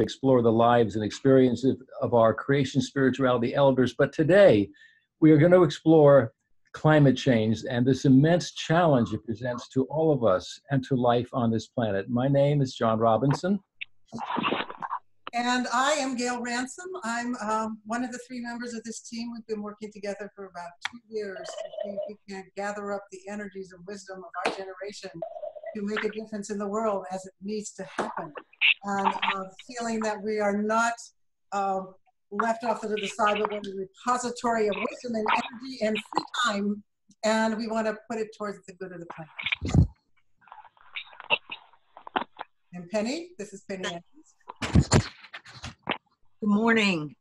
explore the lives and experiences of our creation spirituality elders. But today, we are going to explore climate change and this immense challenge it presents to all of us and to life on this planet. My name is John Robinson. And I am Gail Ransom. I'm one of the three members of this team. We've been working together for about 2 years to see if we can gather up the energies and wisdom of our generation to make a difference in the world as it needs to happen. And feeling that we are not left off to the side, but we're a repository of wisdom and energy and free time, and we want to put it towards the good of the planet. And Penny, this is Penny Andrews. Good morning.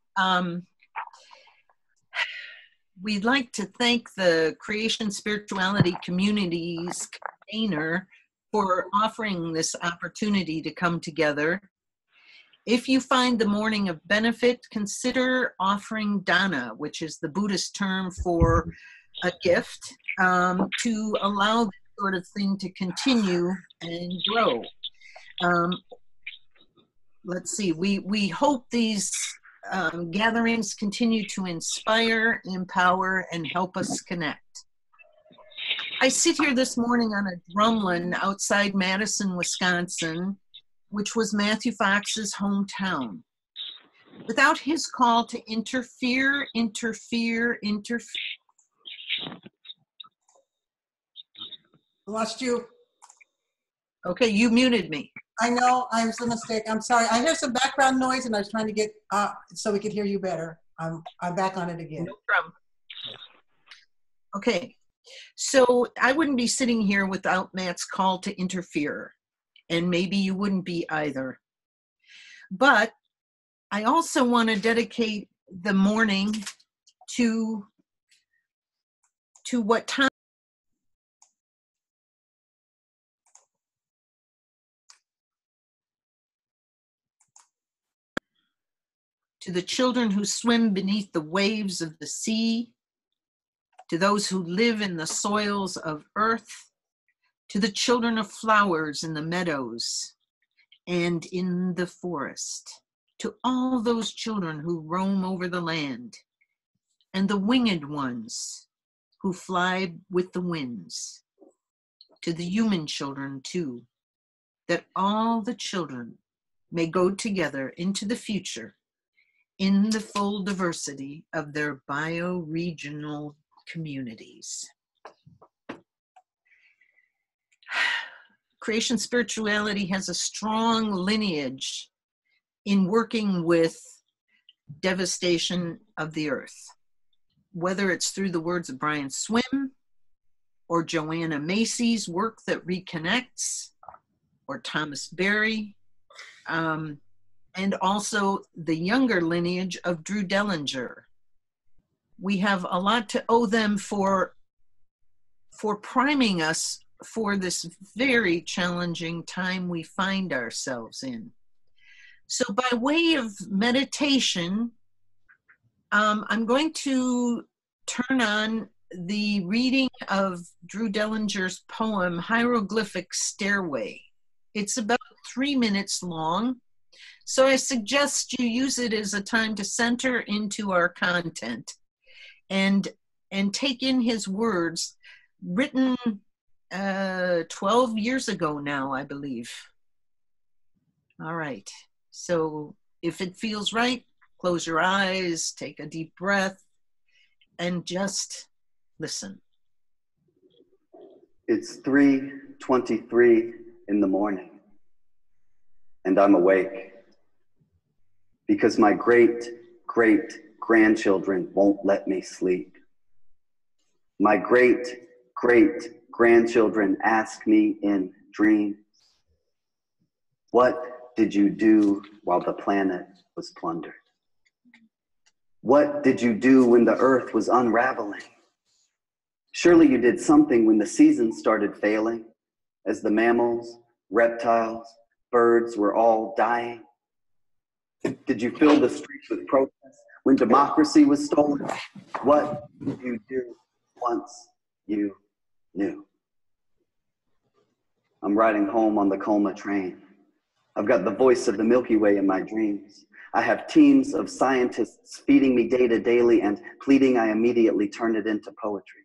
We'd like to thank the Creation Spirituality Community's container for offering this opportunity to come together. If you find the morning of benefit, consider offering dana, which is the Buddhist term for a gift, to allow this sort of thing to continue and grow. Let's see, we hope these gatherings continue to inspire, empower, and help us connect. I sit here this morning on a drumlin outside Madison, Wisconsin, which was Matthew Fox's hometown. Without his call to interfere. Lost you. Okay, you muted me. I know, I'm a mistake. I'm sorry. I hear some background noise and I was trying to get so we could hear you better. I'm back on it again. No problem. Okay, so I wouldn't be sitting here without Matt's call to interfere, and maybe you wouldn't be either. But I also want to dedicate the morning to what time to the children who swim beneath the waves of the sea, to those who live in the soils of earth, to the children of flowers in the meadows and in the forest, to all those children who roam over the land, and the winged ones who fly with the winds, to the human children too, that all the children may go together into the future in the full diversity of their bioregional communities. Creation spirituality has a strong lineage in working with devastation of the earth, whether it's through the words of Brian Swim or Joanna Macy's work that reconnects, or Thomas Berry, and also the younger lineage of Drew Dellinger. We have a lot to owe them for priming us for this very challenging time we find ourselves in. So by way of meditation, I'm going to turn on the reading of Drew Dellinger's poem, Hieroglyphic Stairway. It's about 3 minutes long. So I suggest you use it as a time to center into our content and take in his words, written 12 years ago now, I believe. All right, so if it feels right, close your eyes, take a deep breath, and just listen. It's 3:23 in the morning, and I'm awake. Because my great-great-grandchildren won't let me sleep. My great-great-grandchildren ask me in dreams, what did you do while the planet was plundered? What did you do when the earth was unraveling? Surely you did something when the seasons started failing, as the mammals, reptiles, birds were all dying. Did you fill the streets with protests when democracy was stolen? What did you do once you knew? I'm riding home on the Colma train. I've got the voice of the Milky Way in my dreams. I have teams of scientists feeding me data daily and pleading I immediately turn it into poetry.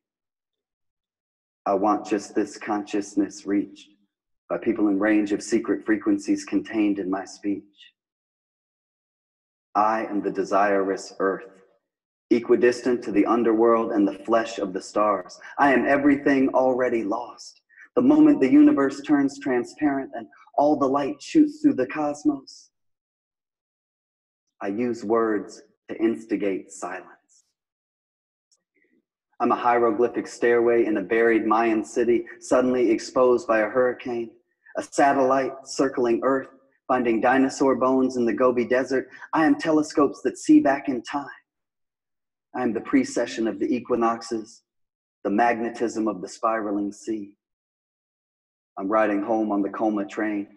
I want just this consciousness reached by people in range of secret frequencies contained in my speech. I am the desirous earth, equidistant to the underworld and the flesh of the stars. I am everything already lost. The moment the universe turns transparent and all the light shoots through the cosmos, I use words to instigate silence. I'm a hieroglyphic stairway in a buried Mayan city, suddenly exposed by a hurricane, a satellite circling Earth, finding dinosaur bones in the Gobi Desert. I am telescopes that see back in time. I am the precession of the equinoxes, the magnetism of the spiraling sea. I'm riding home on the coma train.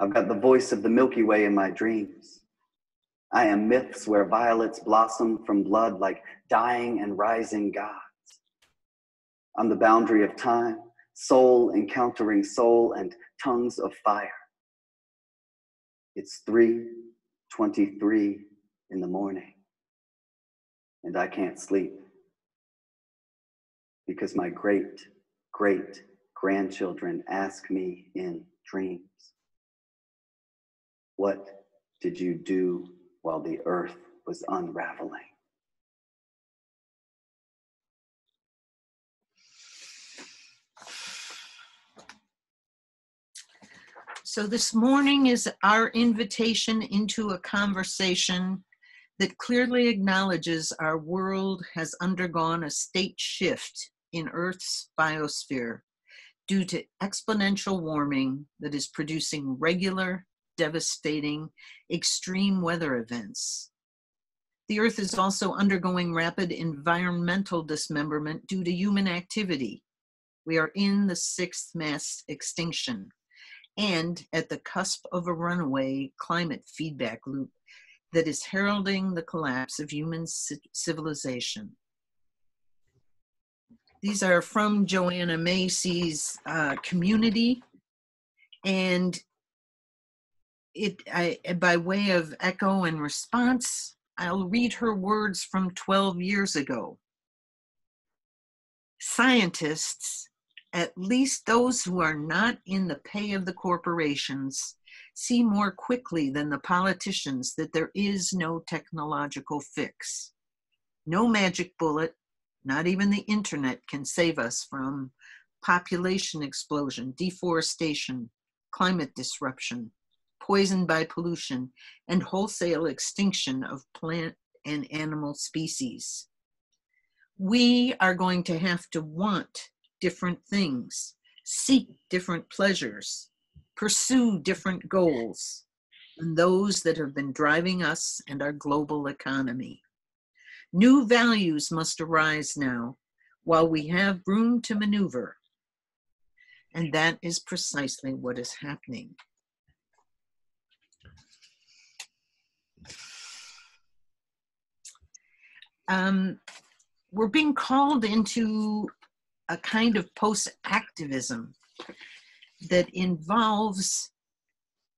I've got the voice of the Milky Way in my dreams. I am myths where violets blossom from blood like dying and rising gods. I'm the boundary of time, soul encountering soul and tongues of fire. It's 3:23 in the morning, and I can't sleep because my great-great-grandchildren ask me in dreams, what did you do while the earth was unraveling? So this morning is our invitation into a conversation that clearly acknowledges our world has undergone a state shift in Earth's biosphere due to exponential warming that is producing regular, devastating, extreme weather events. The Earth is also undergoing rapid environmental dismemberment due to human activity. We are in the 6th mass extinction and at the cusp of a runaway climate feedback loop that is heralding the collapse of human civilization. These are from Joanna Macy's community, and by way of echo and response, I'll read her words from 12 years ago. Scientists, at least those who are not in the pay of the corporations, see more quickly than the politicians that there is no technological fix. No magic bullet, not even the internet, can save us from population explosion, deforestation, climate disruption, poison by pollution, and wholesale extinction of plant and animal species. We are going to have to want different things, seek different pleasures, pursue different goals than those that have been driving us and our global economy. New values must arise now while we have room to maneuver. And that is precisely what is happening. We're being called into a kind of post-activism that involves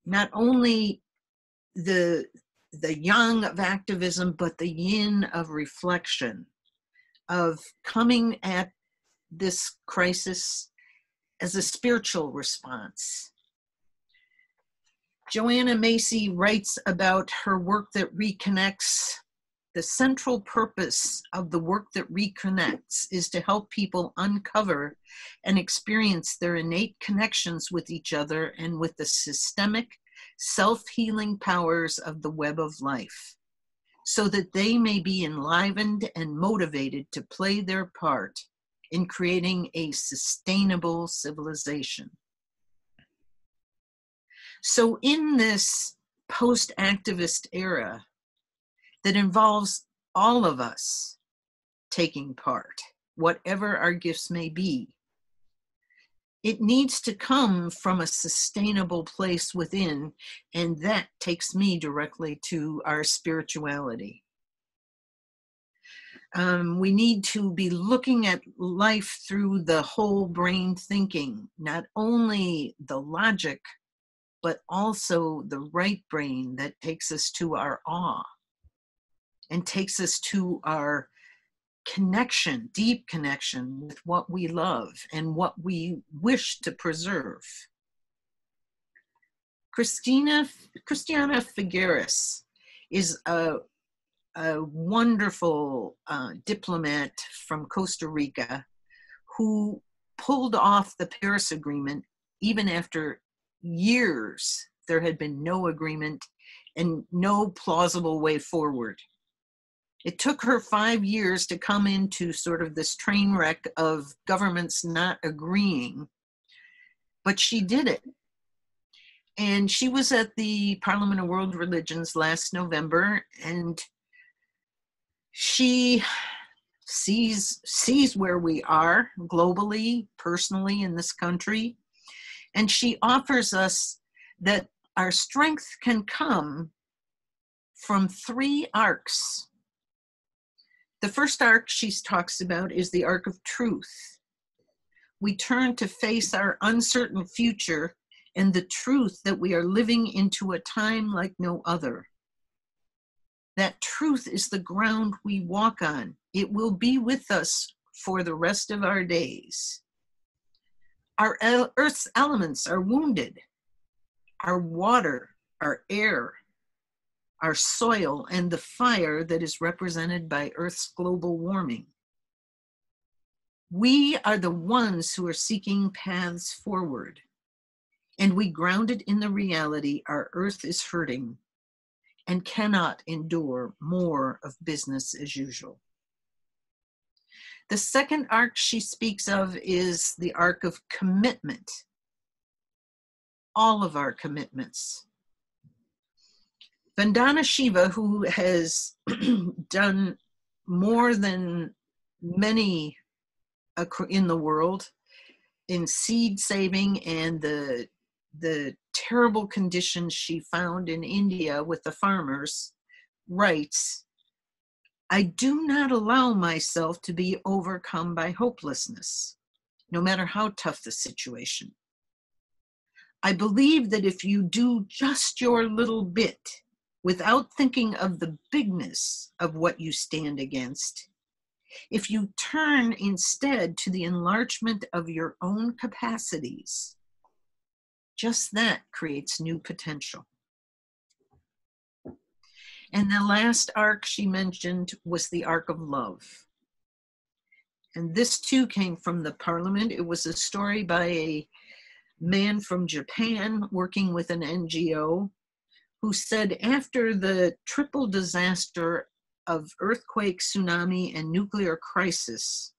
not only the yang of activism, but the yin of reflection, of coming at this crisis as a spiritual response. Joanna Macy writes about her work that reconnects. The central purpose of the work that reconnects is to help people uncover and experience their innate connections with each other and with the systemic, self-healing powers of the web of life, so that they may be enlivened and motivated to play their part in creating a sustainable civilization. So in this post-activist era that involves all of us taking part, whatever our gifts may be, it needs to come from a sustainable place within, and that takes me directly to our spirituality. We need to be looking at life through the whole brain thinking, not only the logic but also the right brain that takes us to our awe and takes us to our connection, deep connection with what we love and what we wish to preserve. Christiana Figueres is a wonderful diplomat from Costa Rica who pulled off the Paris Agreement even after years there had been no agreement and no plausible way forward. It took her 5 years to come into sort of this train wreck of governments not agreeing, but she did it. And she was at the Parliament of World Religions last November, and she sees where we are globally, personally in this country, and she offers us that our strength can come from 3 arcs. The first arc she talks about is the arc of truth. We turn to face our uncertain future and the truth that we are living into a time like no other. That truth is the ground we walk on. It will be with us for the rest of our days. Our Earth's elements are wounded. Our water, our air, our soil, and the fire that is represented by Earth's global warming. We are the ones who are seeking paths forward, and we ground it in the reality our Earth is hurting and cannot endure more of business as usual. The second arc she speaks of is the arc of commitment. All of our commitments. Vandana Shiva, who has done more than many in the world in seed saving and the terrible conditions she found in India with the farmers, writes, "I do not allow myself to be overcome by hopelessness, no matter how tough the situation. I believe that if you do just your little bit, without thinking of the bigness of what you stand against, if you turn instead to the enlargement of your own capacities, just that creates new potential." And the last arc she mentioned was the arc of love. And this too came from the Parliament. It was a story by a man from Japan working with an NGO who said after the triple disaster of earthquake, tsunami, and nuclear crisis,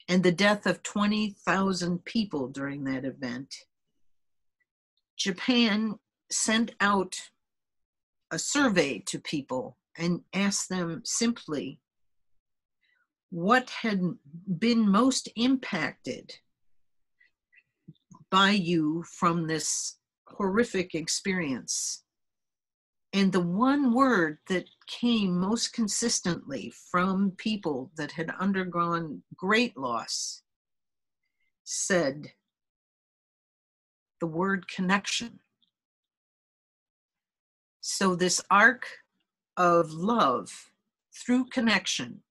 and the death of 20,000 people during that event, Japan sent out a survey to people and asked them simply what had been most impacted by you from this horrific experience. And the one word that came most consistently from people that had undergone great loss said the word connection. So this arc of love through connection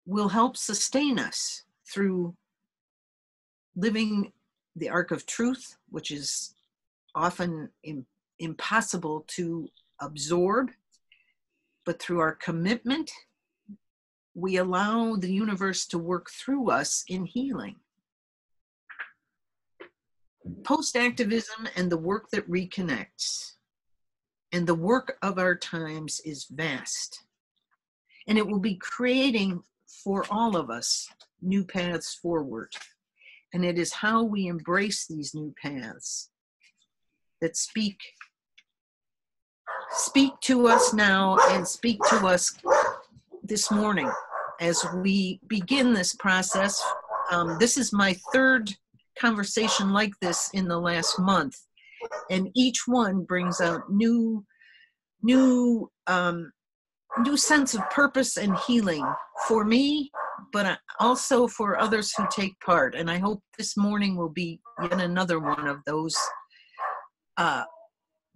will help sustain us through living the arc of truth, which is often impossible to absorb, but through our commitment, we allow the universe to work through us in healing. Post-activism and the work that reconnects, and the work of our times is vast. And it will be creating for all of us new paths forward. And it is how we embrace these new paths that speak to us now and speak to us this morning as we begin this process. This is my third conversation like this in the last month, and each one brings out new new sense of purpose and healing for me, but also for others who take part. And I hope this morning will be yet another one of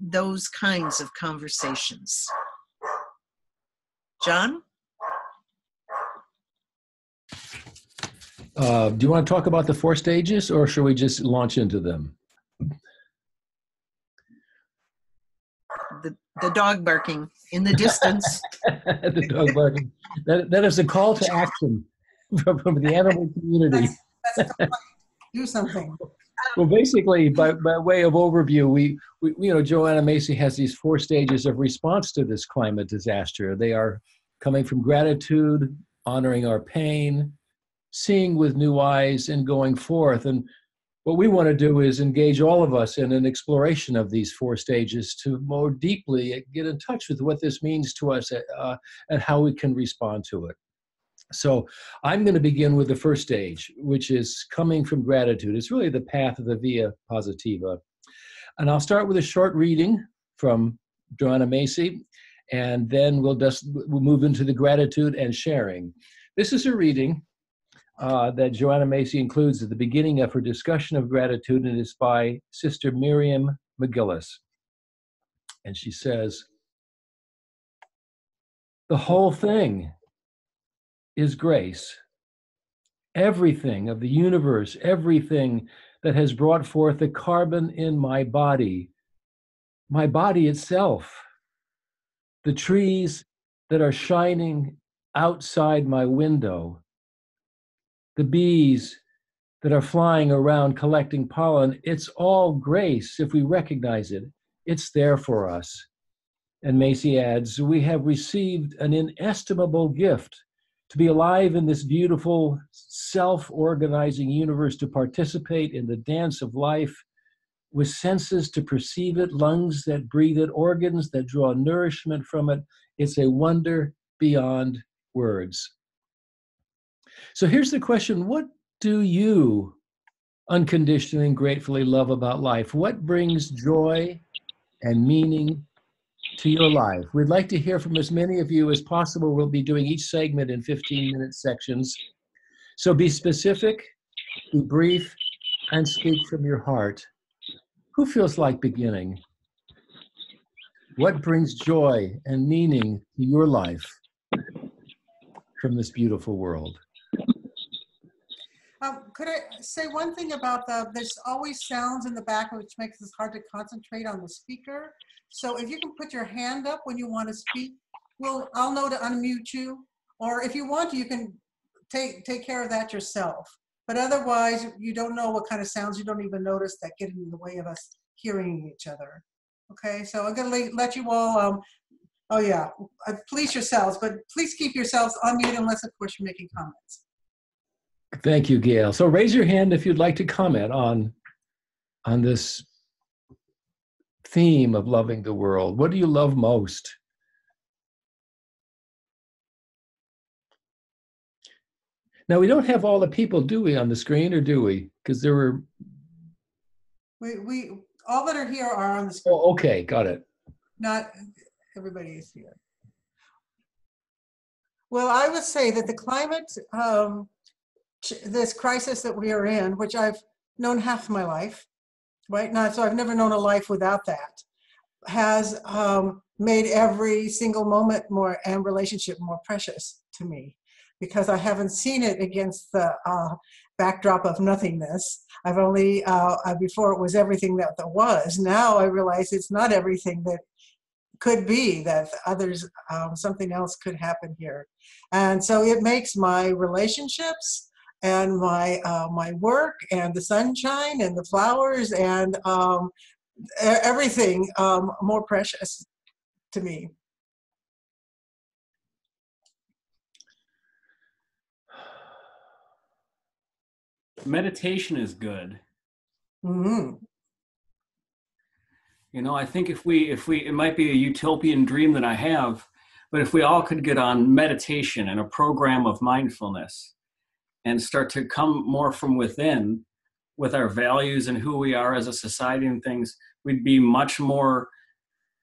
those kinds of conversations. John? Do you want to talk about the 4 stages, or should we just launch into them? The dog barking in the distance. The dog barking. That is a call to action from the animal community. That's do something. Well, basically, by way of overview, we Joanna Macy has these 4 stages of response to this climate disaster. They are coming from gratitude, honoring our pain, seeing with new eyes, and going forth. And what we want to do is engage all of us in an exploration of these 4 stages to more deeply get in touch with what this means to us and how we can respond to it. So I'm going to begin with the first stage, which is coming from gratitude. It's really the path of the Via Positiva. And I'll start with a short reading from Joanna Macy, and then we'll move into the gratitude and sharing. This is a reading that Joanna Macy includes at the beginning of her discussion of gratitude, and it's by Sister Miriam McGillis. And she says, "The whole thing is grace. Everything of the universe, everything that has brought forth the carbon in my body itself, the trees that are shining outside my window, the bees that are flying around collecting pollen, it's all grace if we recognize it. It's there for us." And Macy adds, "We have received an inestimable gift to be alive in this beautiful self-organizing universe, to participate in the dance of life with senses to perceive it, lungs that breathe it, organs that draw nourishment from it. It's a wonder beyond words." So here's the question: what do you unconditionally and gratefully love about life? What brings joy and meaning to your life? We'd like to hear from as many of you as possible. We'll be doing each segment in 15-minute sections. So be specific, be brief, and speak from your heart. Who feels like beginning? What brings joy and meaning to your life from this beautiful world? Could I say one thing about there's always sounds in the back which makes it hard to concentrate on the speaker. So if you can put your hand up when you want to speak, I'll know to unmute you. Or if you want to, you can take care of that yourself. But otherwise, you don't know what kind of sounds, you don't even notice that get in the way of us hearing each other. Okay, so I'm going to let you all, police yourselves, but please keep yourselves unmuted unless, of course, you're making comments. Thank you, Gail. So raise your hand if you'd like to comment on this theme of loving the world. What do you love most? Now, we don't have all the people, do we, on the screen, or do we? Because there were... We all that are here are on the screen. Oh, okay, got it. Not everybody is here. Well, I would say that the climate, this crisis that we are in, which I've known half my life, right now, so I've never known a life without that, has made every single moment and relationship more precious to me, because I haven't seen it against the backdrop of nothingness. I've only, before it was everything that there was. Now I realize it's not everything that could be, that others, something else could happen here. And so it makes my relationships and my work and the sunshine and the flowers and everything more precious to me. Meditation is good. Mm-hmm. You know, I think if we, it might be a utopian dream that I have, but if we all could get on meditation and a program of mindfulness and start to come more from within with our values and who we are as a society and things, we'd be much more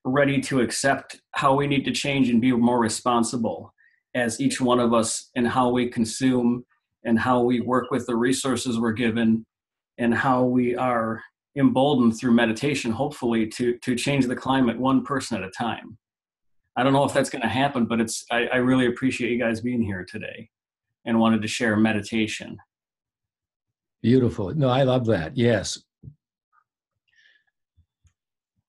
ready to accept how we need to change and be more responsible as each one of us in how we consume and how we work with the resources we're given and how we are emboldened through meditation, hopefully, to change the climate one person at a time. I don't know if that's going to happen, but I really appreciate you guys being here today and wanted to share meditation. Beautiful. No, I love that. Yes.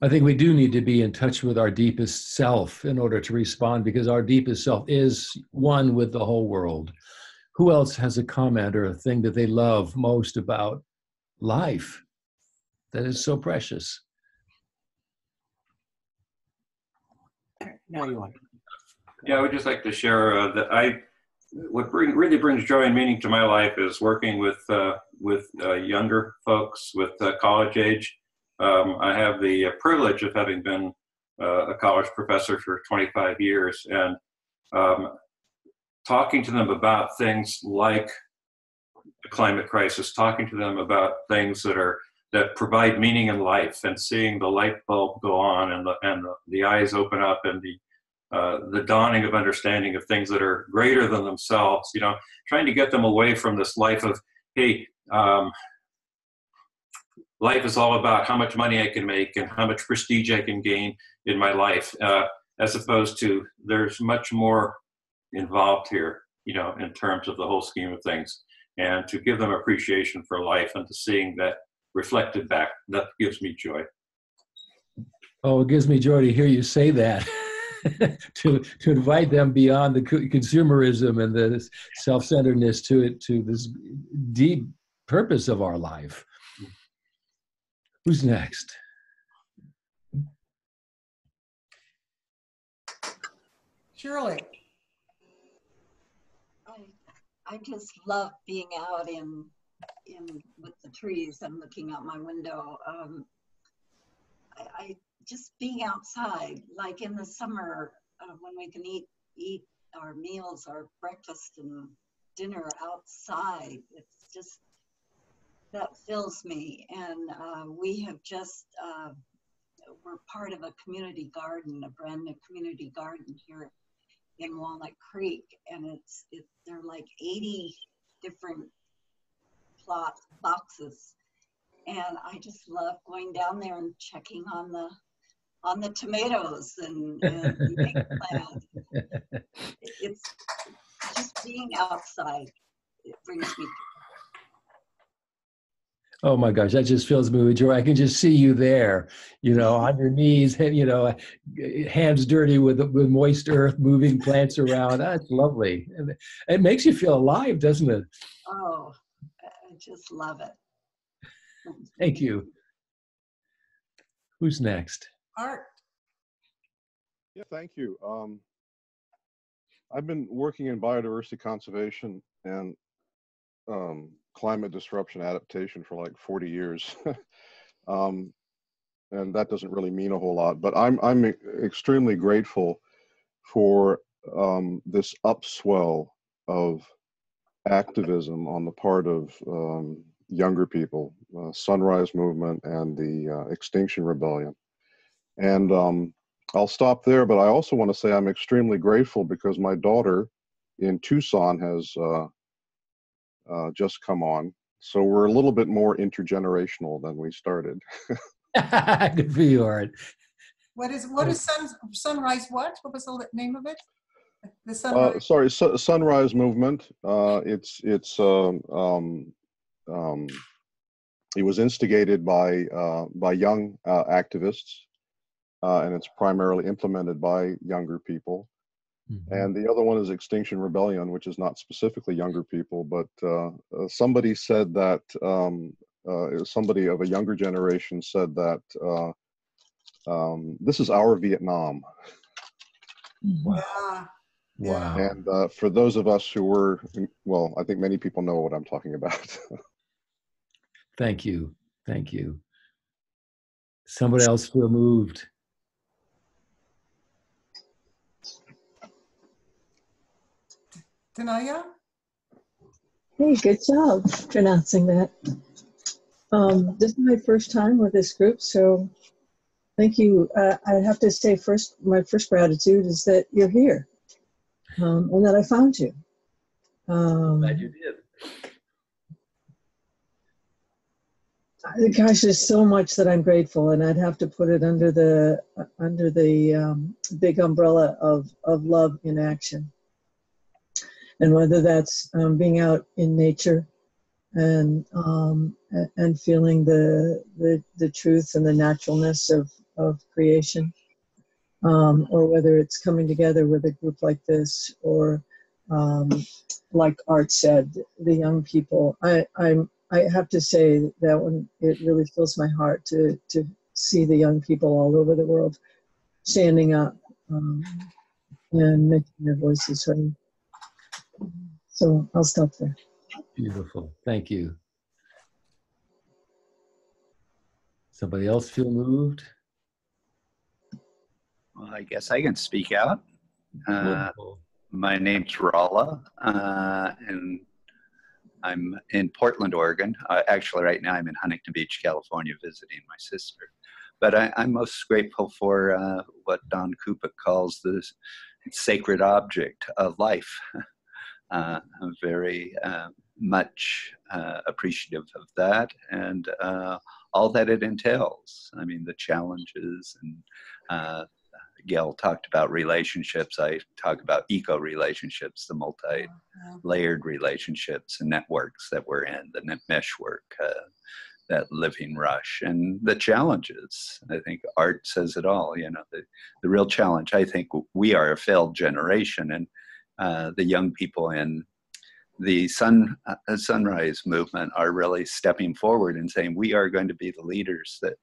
I think we do need to be in touch with our deepest self in order to respond, because our deepest self is one with the whole world. Who else has a comment or a thing that they love most about life that is so precious? No, you want. Yeah, I would just like to share that really brings joy and meaning to my life is working with younger folks, with college age. I have the privilege of having been a college professor for 25 years, and talking to them about things like the climate crisis, talking to them about things that provide meaning in life, and seeing the light bulb go on and the eyes open up, and the dawning of understanding of things that are greater than themselves, trying to get them away from this life of, hey, life is all about how much money I can make and how much prestige I can gain in my life, as opposed to there's much more involved here, in terms of the whole scheme of things, and to give them appreciation for life and to seeing that reflected back, that gives me joy. Oh, it gives me joy to hear you say that. to invite them beyond the consumerism and the self-centeredness to this deep purpose of our life. Who's next? Shirley. I just love being out in with the trees and looking out my window. I just being outside, like in the summer, when we can eat our meals, our breakfast and dinner outside. It's just, that fills me. And we have just, we're part of a community garden, a brand new community garden here in Walnut Creek, and there are like 80 different boxes, and I just love going down there and checking on the tomatoes and the eggplant. It's just being outside. It brings me. Oh my gosh, that just fills me with joy. I can just see you there, on your knees, hands dirty with moist earth, moving plants around. That's lovely. It makes you feel alive, doesn't it? Oh, I just love it. Thank you. Who's next? Art. Yeah, thank you. I've been working in biodiversity conservation and climate disruption adaptation for like 40 years. And that doesn't really mean a whole lot, but I'm extremely grateful for this upswell of activism on the part of younger people, Sunrise Movement and the Extinction Rebellion. And I'll stop there, but I also want to say I'm extremely grateful because my daughter in Tucson has just come on. So we're a little bit more intergenerational than we started. Good for you, Art. What is Sunrise? What was the name of it? The Sunrise. Sorry, Sunrise Movement. It was instigated by young activists, and it's primarily implemented by younger people. Mm-hmm. And the other one is Extinction Rebellion, which is not specifically younger people, but somebody said that, somebody of a younger generation said that this is our Vietnam. Wow. Wow. And for those of us who were, well, I think many people know what I'm talking about. Thank you. Thank you. Somebody else feel moved? Tanaya? Hey, good job pronouncing that. This is my first time with this group, so Thank you. I have to say first, my first gratitude is that you're here and that I found you. Glad you did. Gosh, there's so much that I'm grateful, and I'd have to put it under the big umbrella of love in action. And whether that's being out in nature and feeling the truth and the naturalness of creation, or whether it's coming together with a group like this, or like Art said, the young people. I have to say that when it really fills my heart to see the young people all over the world standing up and making their voices heard. So I'll stop there. Beautiful. Thank you. Somebody else feel moved? Well, I guess I can speak out. Wonderful. My name's Rolla, and I'm in Portland, Oregon. Actually, right now I'm in Huntington Beach, California, visiting my sister. But I'm most grateful for what Don Kupik calls the sacred object of life. I'm very much appreciative of that and all that it entails. I mean, the challenges, and Gail talked about relationships. I talk about eco-relationships, the multi-layered relationships and networks that we're in, the meshwork, that living rush, and the challenges. I think Art says it all, you know, the real challenge. I think we are a failed generation, and the young people in the Sunrise movement are really stepping forward and saying, we are going to be the leaders that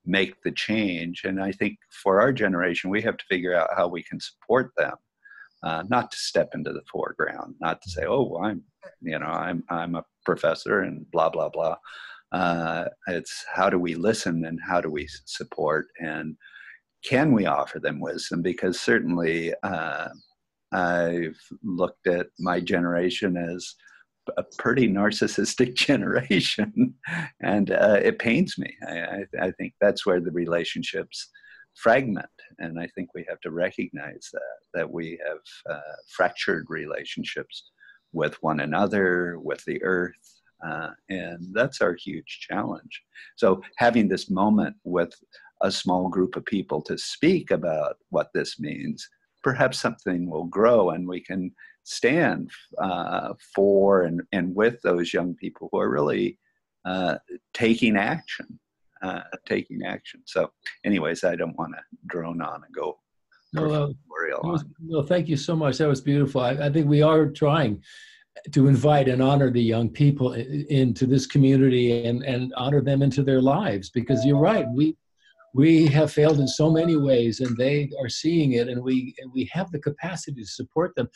make the change. And I think for our generation, we have to figure out how we can support them, not to step into the foreground, not to say, oh, I'm a professor and blah, blah, blah. It's how do we listen and how do we support, and can we offer them wisdom? Because certainly I've looked at my generation as a pretty narcissistic generation, and it pains me. I think that's where the relationships fragment, and I think we have to recognize that we have fractured relationships with one another, with the earth, and that's our huge challenge. So having this moment with a small group of people to speak about what this means, perhaps something will grow and we can stand for and with those young people who are really taking action. So anyways, I don't want to drone on and go professorial on. No, thank you so much. That was beautiful. I think we are trying to invite and honor the young people into this community and honor them into their lives, because you're right. We have failed in so many ways, and they are seeing it, and we have the capacity to support them.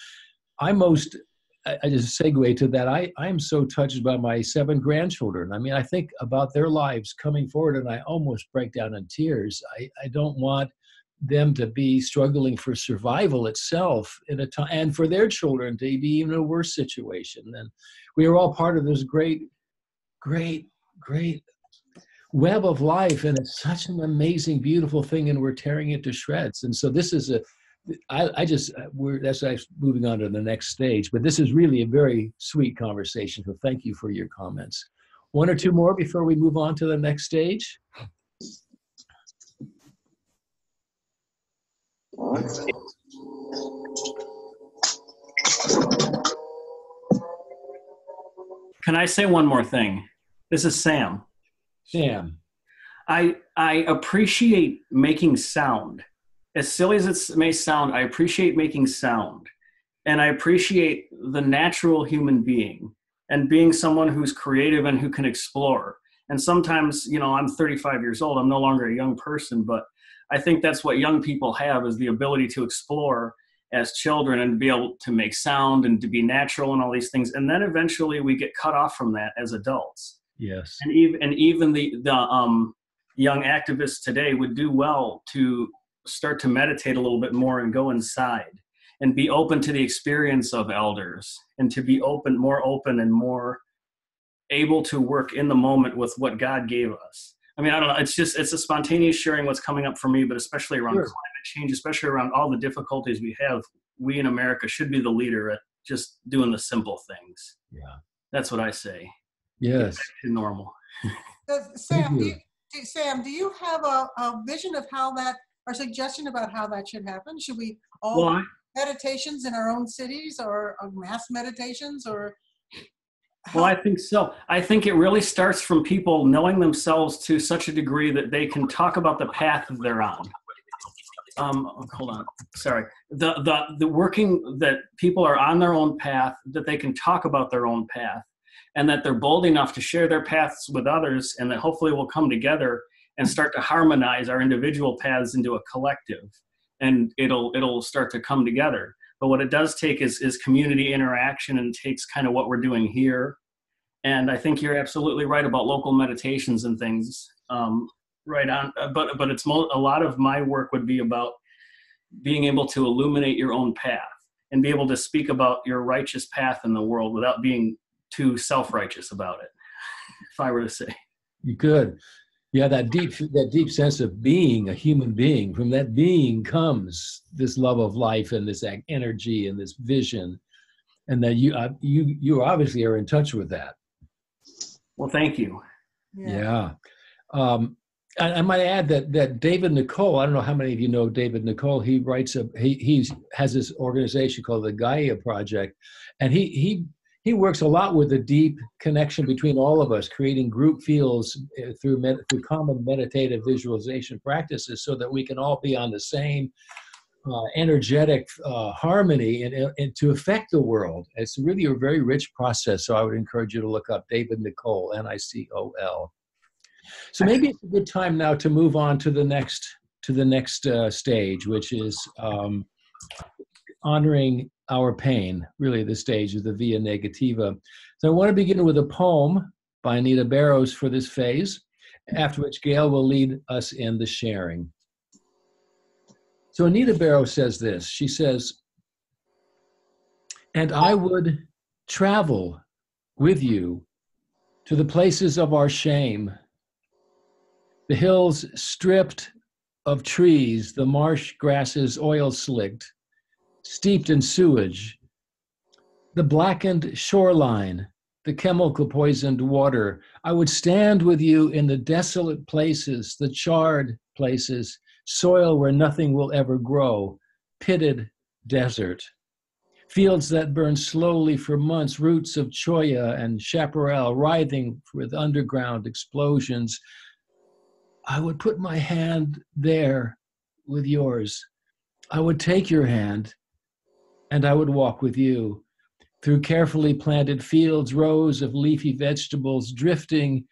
I just segue to that. I'm so touched by my 7 grandchildren. I mean, I think about their lives coming forward, and I almost break down in tears. I don't want them to be struggling for survival itself in a time, and for their children to be even a worse situation. And we are all part of this great, great, great web of life, and it's such an amazing, beautiful thing, and we're tearing it to shreds. And so this is that's actually moving on to the next stage, but this is really a very sweet conversation. So thank you for your comments. 1 or 2 more before we move on to the next stage. Can I say one more thing? This is Sam. Sam. I appreciate making sound. As silly as it may sound, I appreciate making sound. And I appreciate the natural human being and being someone who's creative and who can explore. And sometimes, you know, I'm 35 years old. I'm no longer a young person, but I think that's what young people have, is the ability to explore as children and be able to make sound and to be natural and all these things. And then eventually we get cut off from that as adults. Yes. And even the young activists today would do well to start to meditate a little bit more and go inside and be open to the experience of elders, and to be more open and more able to work in the moment with what God gave us. I mean, I don't know. It's a spontaneous sharing what's coming up for me, but especially around Sure. climate change, especially around all the difficulties we have. We in America should be the leader at just doing the simple things. Yeah. That's what I say. Yes. To normal. Sam, you. Sam, do you have a vision of how that, or suggestion about how that should happen? Should we all Well, meditations in our own cities, or mass meditations, or Well, I think so. I think it really starts from people knowing themselves to such a degree that they can talk about the path that they're on. Hold on. Sorry. The working that people are on their own path, that they can talk about their own path, and that they're bold enough to share their paths with others, and that hopefully we'll come together and start to harmonize our individual paths into a collective, and it'll start to come together. But what it does take is community interaction, and takes kind of what we're doing here. And I think you're absolutely right about local meditations and things. Right on. But it's a lot of my work would be about being able to illuminate your own path and be able to speak about your righteous path in the world without being too self-righteous about it, if I were to say. You could. Yeah, that deep sense of being a human being. From that being comes this love of life and this energy and this vision, and that you obviously are in touch with that. Well, thank you. Yeah. I might add that David Nicole, I don't know how many of you know David Nicole. He writes he has this organization called the Gaia Project, and he works a lot with the deep connection between all of us, creating group fields through common meditative visualization practices, so that we can all be on the same energetic harmony and to affect the world. It's really a very rich process. So I would encourage you to look up David Nicole, Nicol. So maybe it's a good time now to move on to the next stage, which is honoring our pain. Really, the stage is the via negativa. So I want to begin with a poem by Anita Barrows for this phase, after which Gail will lead us in the sharing. So Anita Barrows says this. She says, "And I would travel with you to the places of our shame, the hills stripped of trees, the marsh grasses oil-slicked, steeped in sewage, the blackened shoreline, the chemical-poisoned water. I would stand with you in the desolate places, the charred places, soil where nothing will ever grow, pitted desert, fields that burn slowly for months, roots of cholla and chaparral writhing with underground explosions. I would put my hand there with yours. I would take your hand and I would walk with you through carefully planted fields, rows of leafy vegetables drifting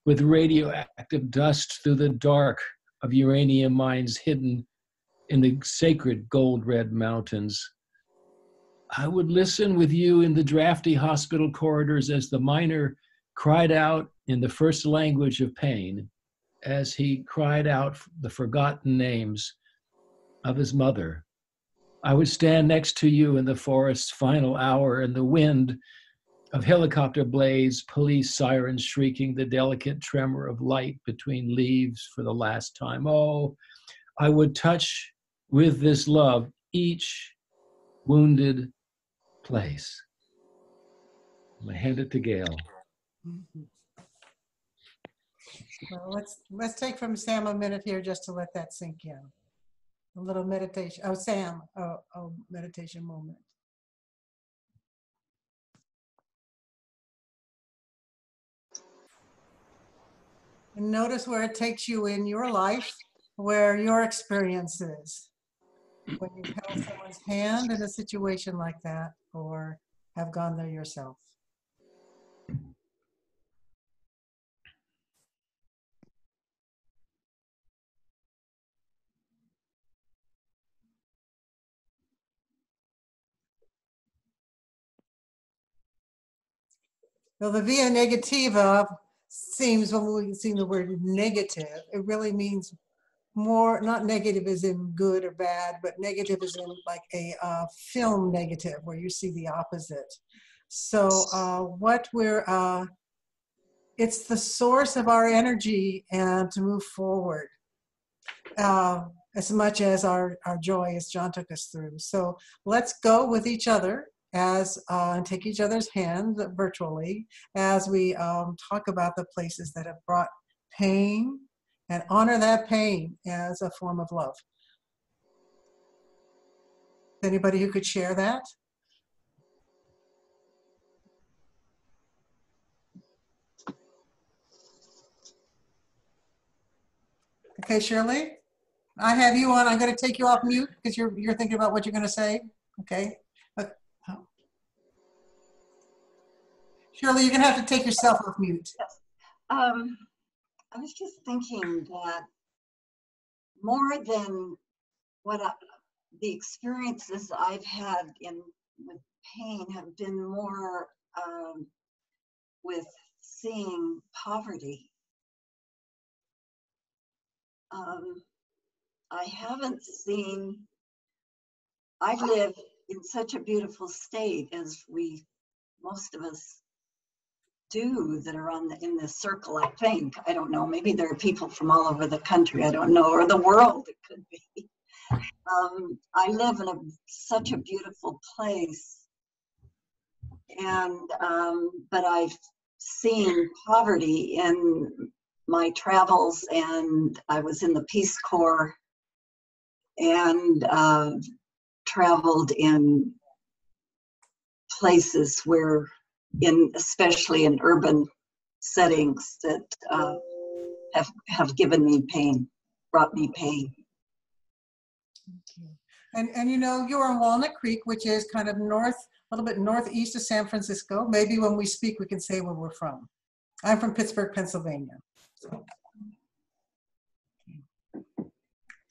with radioactive dust through the dark of uranium mines hidden in the sacred gold-red mountains. I would listen with you in the drafty hospital corridors as the miner cried out in the first language of pain, as he cried out the forgotten names of his mother. I would stand next to you in the forest's final hour, in the wind of helicopter blades, police sirens shrieking, the delicate tremor of light between leaves for the last time. Oh, I would touch with this love each wounded place." I'm going to hand it to Gail. Well, let's take from Sam a minute here just to let that sink in. A little meditation. Oh, Sam, a meditation moment. And notice where it takes you in your life, where your experience is. When you've held someone's hand in a situation like that, or have gone there yourself. So the via negativa seems, when we see the word negative, it really means more, not negative as in good or bad, but negative as in like a film negative, where you see the opposite. So what we're it's the source of our energy and to move forward as much as our joy, as John took us through. So let's go with each other and take each other's hands virtually as we talk about the places that have brought pain and honor that pain as a form of love. Anybody who could share that? Okay, Shirley, I have you on. I'm going to take you off mute because you're thinking about what you're going to say. Okay. Shirley, you're going to have to take yourself off mute. Yes. I was just thinking that more than the experiences I've had with pain have been more with seeing poverty. I live in such a beautiful state, as most of us do that are in this circle, I think. I don't know, maybe there are people from all over the country, I don't know, or the world, it could be. I live in such a beautiful place, and but I've seen poverty in my travels, and I was in the Peace Corps and traveled in places where, especially in urban settings, that have given me pain, brought me pain. And you know, you're in Walnut Creek, which is kind of a little bit northeast of San Francisco. Maybe when we speak, we can say where we're from. I'm from Pittsburgh, Pennsylvania. So.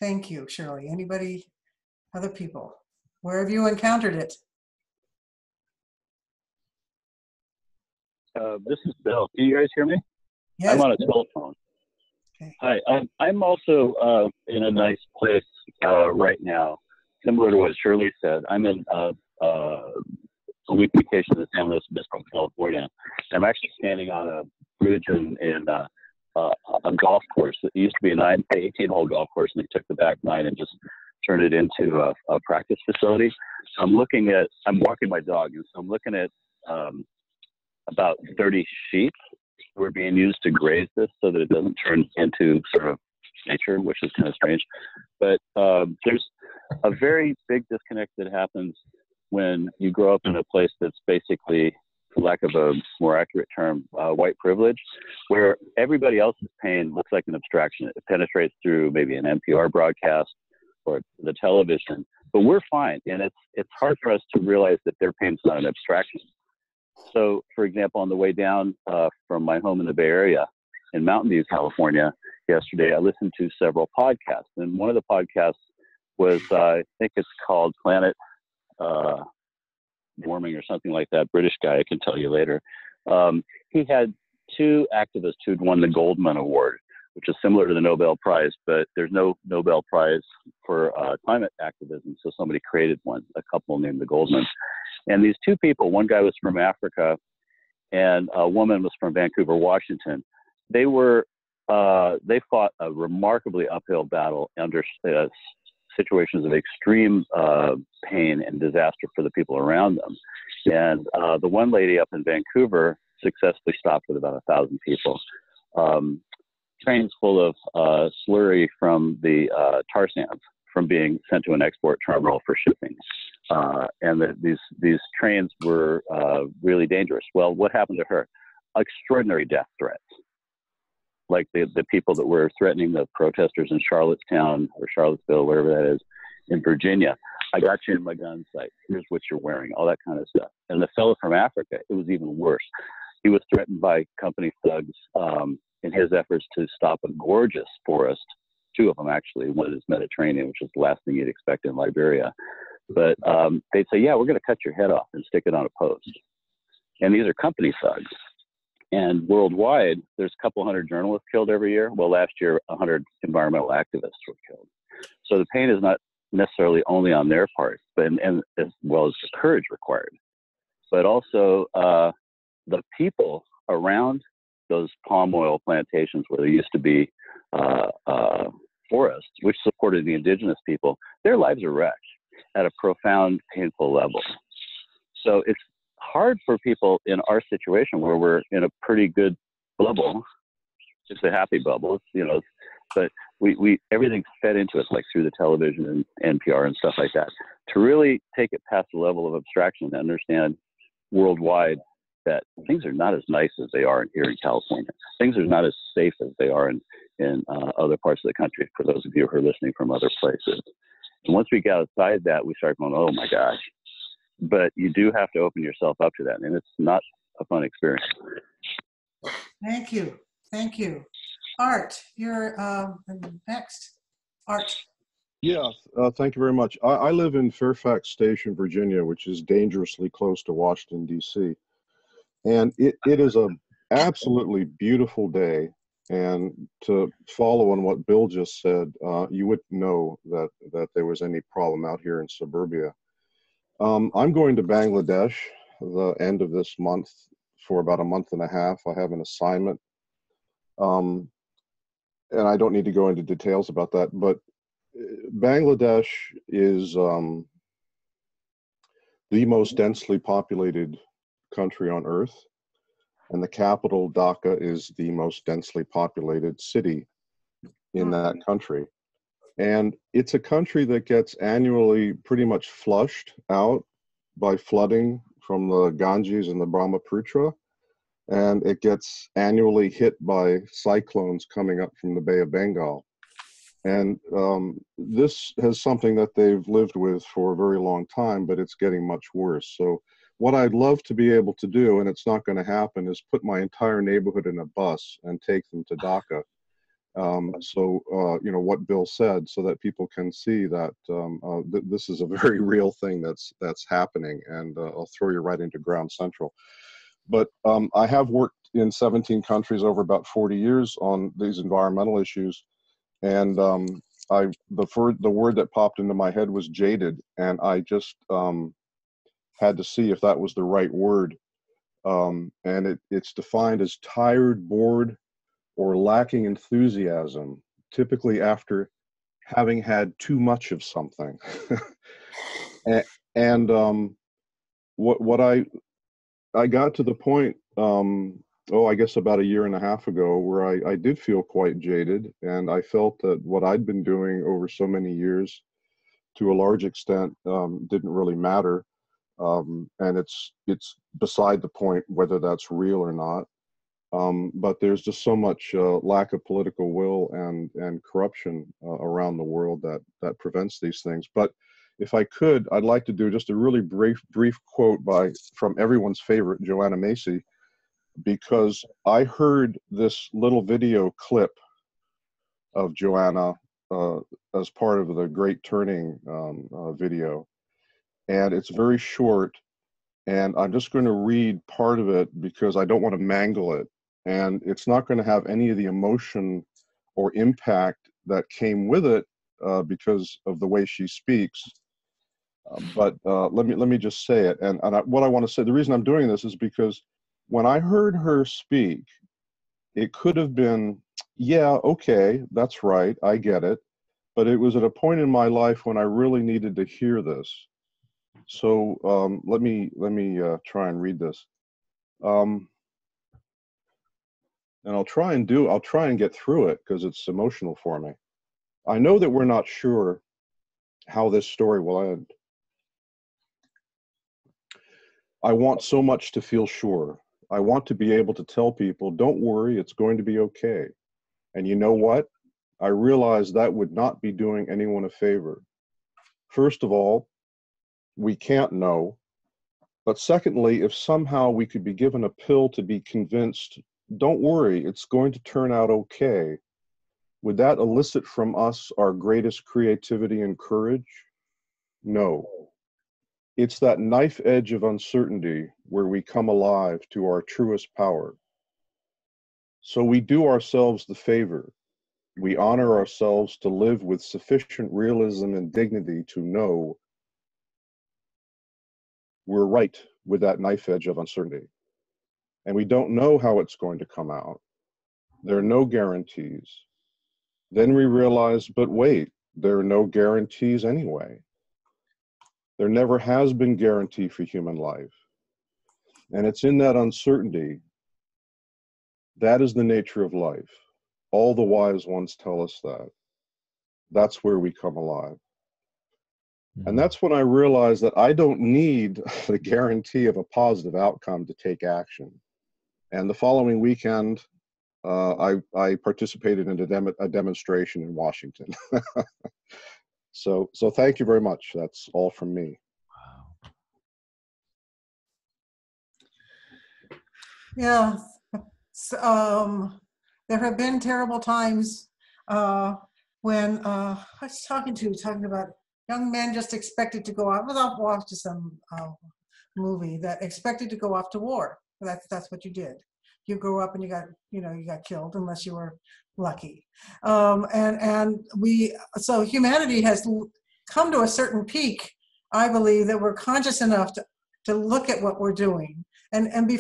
Thank you, Shirley. Anybody, other people? Where have you encountered it? This is Bill. Can you guys hear me? Yes. I'm on a telephone. Okay. Hi, I'm also in a nice place right now, similar to what Shirley said. I'm in a week vacation in San Luis Obispo, California. I'm actually standing on a bridge in a golf course. It used to be an 18-hole golf course, and they took the back 9 and just turned it into a practice facility. So I'm walking my dog, and so I'm looking at about 30 sheep who are being used to graze this so that it doesn't turn into sort of nature, which is kind of strange. But there's a very big disconnect that happens when you grow up in a place that's basically, for lack of a more accurate term, white privilege, where everybody else's pain looks like an abstraction. It penetrates through maybe an NPR broadcast or the television, but we're fine. And it's hard for us to realize that their pain's not an abstraction. So, for example, on the way down from my home in the Bay Area in Mountain View, California, yesterday, I listened to several podcasts. And one of the podcasts was, I think it's called Planet Warming or something like that. British guy, I can tell you later. He had 2 activists who'd won the Goldman Award, which is similar to the Nobel Prize, but there's no Nobel Prize for climate activism. So somebody created one, a couple named the Goldmans. And these 2 people, one guy was from Africa and a woman was from Vancouver, Washington. They fought a remarkably uphill battle under situations of extreme pain and disaster for the people around them. And the one lady up in Vancouver successfully stopped with about 1,000 people. Trains full of slurry from the tar sands from being sent to an export terminal for shipping. And these trains were really dangerous. Well, what happened to her? Extraordinary death threats. Like the people that were threatening the protesters in Charlottetown or Charlottesville, wherever that is, in Virginia. I got you in my gun sight. Here's what you're wearing, all that kind of stuff. And the fellow from Africa, it was even worse. He was threatened by company thugs in his efforts to stop a gorgeous forest. 2 of them, actually. One is Mediterranean, which is the last thing you'd expect in Liberia. But they'd say, yeah, we're going to cut your head off and stick it on a post. And these are company thugs. And worldwide, there's a couple hundred journalists killed every year. Well, last year, 100 environmental activists were killed. So the pain is not necessarily only on their part, but and as well as the courage required, but also the people around those palm oil plantations where there used to be forests, which supported the indigenous people, their lives are wrecked at a profound, painful level. So it's hard for people in our situation where we're in a pretty good bubble. It's a happy bubble, you know, but we everything's fed into us, like through the television and NPR and stuff like that. To really take it past the level of abstraction and understand worldwide that things are not as nice as they are here in California. Things are not as safe as they are in other parts of the country, for those of you who are listening from other places. And once we get outside that, we start going, oh my gosh. But you do have to open yourself up to that, and it's not a fun experience. Thank you. Thank you. Art, you're next. Art. Yeah, thank you very much. I live in Fairfax Station, Virginia, which is dangerously close to Washington, D.C. And it is a absolutely beautiful day. And to follow on what Bill just said, you wouldn't know that there was any problem out here in suburbia. I'm going to Bangladesh the end of this month for about a month and a half. I have an assignment. And I don't need to go into details about that, but Bangladesh is the most densely populated country on earth, and the capital, Dhaka, is the most densely populated city in that country. And it's a country that gets annually pretty much flushed out by flooding from the Ganges and the Brahmaputra, and it gets annually hit by cyclones coming up from the Bay of Bengal. And this is something that they've lived with for a very long time, but it's getting much worse. So what I'd love to be able to do, and it's not going to happen, is put my entire neighborhood in a bus and take them to Dhaka. You know, what Bill said, so that people can see that this is a very real thing that's happening. And I'll throw you right into Ground Central. But I have worked in 17 countries over about 40 years on these environmental issues. And the word that popped into my head was jaded. And I just had to see if that was the right word. And it's defined as tired, bored, or lacking enthusiasm, typically after having had too much of something. What I got to the point, I guess about a year and a half ago, where I did feel quite jaded, and I felt that what I'd been doing over so many years, to a large extent, didn't really matter. And it's beside the point whether that's real or not. But there's just so much lack of political will and corruption around the world that prevents these things. But if I could, I'd like to do just a really brief quote from everyone's favorite, Joanna Macy, because I heard this little video clip of Joanna as part of the Great Turning video. And it's very short, and I'm just going to read part of it because I don't want to mangle it. And it's not going to have any of the emotion or impact that came with it because of the way she speaks. But let me just say it. And what I want to say, the reason I'm doing this is because when I heard her speak, it could have been, yeah, okay, that's right, I get it. But it was at a point in my life when I really needed to hear this. So let me try and read this. And I'll try and get through it because it's emotional for me. I know that we're not sure how this story will end. I want so much to feel sure. I want to be able to tell people, don't worry, it's going to be okay. And you know what? I realize that would not be doing anyone a favor. First of all, we can't know. But secondly, if somehow we could be given a pill to be convinced, don't worry, it's going to turn out okay, would that elicit from us our greatest creativity and courage? No. It's that knife edge of uncertainty where we come alive to our truest power. So we do ourselves the favor. We honor ourselves to live with sufficient realism and dignity to know we're right with that knife edge of uncertainty. and we don't know how it's going to come out. There are no guarantees. Then we realize, but wait, there are no guarantees anyway. There never has been guarantee for human life. And it's in that uncertainty, that is the nature of life. All the wise ones tell us that. That's where we come alive. And that's when I realized that I don't need the guarantee of a positive outcome to take action. And the following weekend, I participated in a demonstration in Washington. So thank you very much. That's all from me. Yeah, there have been terrible times when I was talking about young men just expected to go out. I watched some movie that expected to go off to war. That's what you did. You grew up and you got killed unless you were lucky. So humanity has come to a certain peak. I believe that we're conscious enough to look at what we're doing and be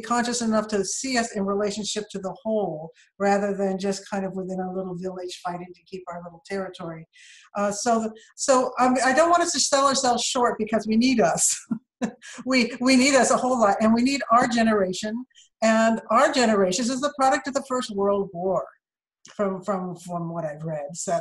conscious enough to see us in relationship to the whole, rather than just kind of within our little village fighting to keep our little territory. I don't want us to sell ourselves short, because we need us. we need us a whole lot, and we need our generation. And our generation is the product of the First World War. From what I've read, so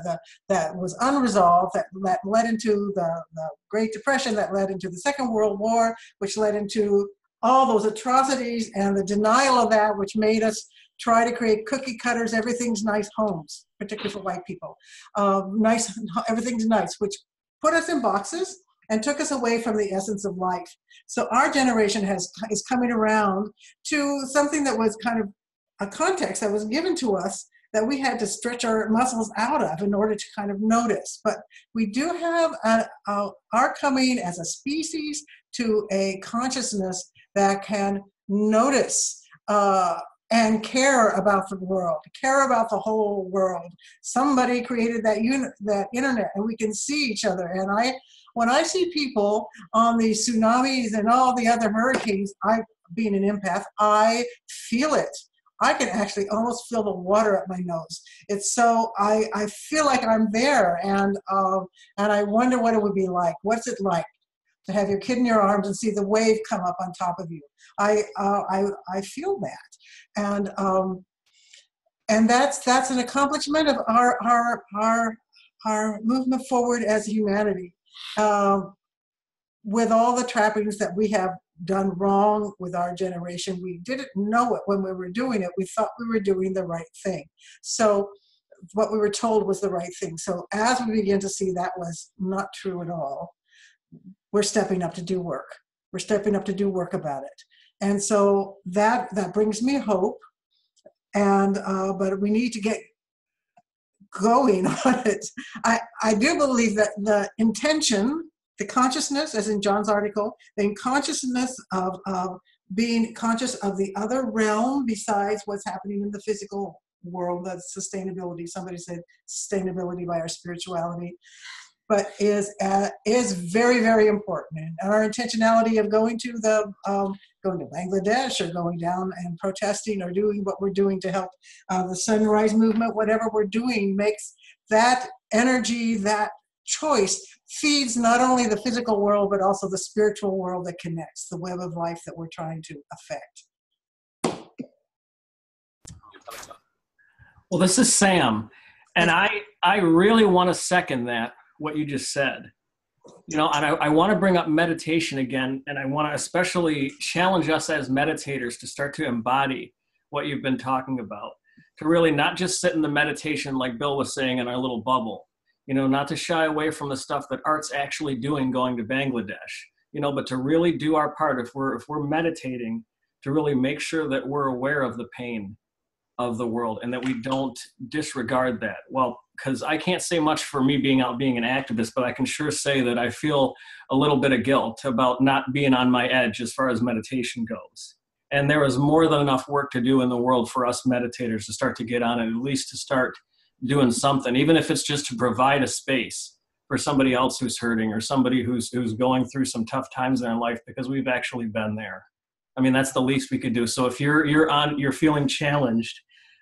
that was unresolved, that led into the Great Depression, that led into the Second World War, which led into all those atrocities and the denial of that, which made us try to create cookie cutters, everything's nice homes, particularly for white people. Everything's nice, which put us in boxes and took us away from the essence of life. So our generation is coming around to something that was kind of a context that was given to us, that we had to stretch our muscles out of in order to kind of notice. But we do have are coming as a species to a consciousness that can notice and care about the world, care about the whole world. Somebody created that internet, and we can see each other. And when I see people on the tsunamis and all the other hurricanes, being an empath, I feel it. I can actually almost feel the water up my nose. It's so, I feel like I'm there, and I wonder what it would be like. What's it like to have your kid in your arms and see the wave come up on top of you? I feel that, and that's an accomplishment of our movement forward as humanity, with all the trappings that we have done wrong with our generation. We didn't know it when we were doing it. We thought we were doing the right thing. So what we were told was the right thing. So as we begin to see that was not true at all, we're stepping up to do work. We're stepping up to do work about it. And so that brings me hope. And but we need to get going on it. I do believe that the intention, the consciousness, as in John's article, the consciousness of being conscious of the other realm besides what's happening in the physical world, the sustainability. Somebody said sustainability by our spirituality, but is very, very important. And our intentionality of going to Bangladesh, or going down and protesting, or doing what we're doing to help the Sunrise Movement, whatever we're doing, makes that energy, that choice, feeds not only the physical world, but also the spiritual world that connects, the web of life that we're trying to affect. Well, this is Sam, and I really want to second what you just said. And I want to bring up meditation again, and I want to especially challenge us as meditators to start to embody what you've been talking about, to really not just sit in the meditation like Bill was saying in our little bubble, not to shy away from the stuff that Art's actually doing going to Bangladesh, but to really do our part if we're meditating, to really make sure that we're aware of the pain of the world and that we don't disregard that. Well, because I can't say much for me being an activist, but I can sure say that I feel a little bit of guilt about not being on my edge as far as meditation goes. And there is more than enough work to do in the world for us meditators to start to get on it, at least to start doing something, even if it's just to provide a space for somebody else who's hurting, or somebody who's going through some tough times in their life, because we've actually been there. I mean, that's the least we could do. So if you're feeling challenged,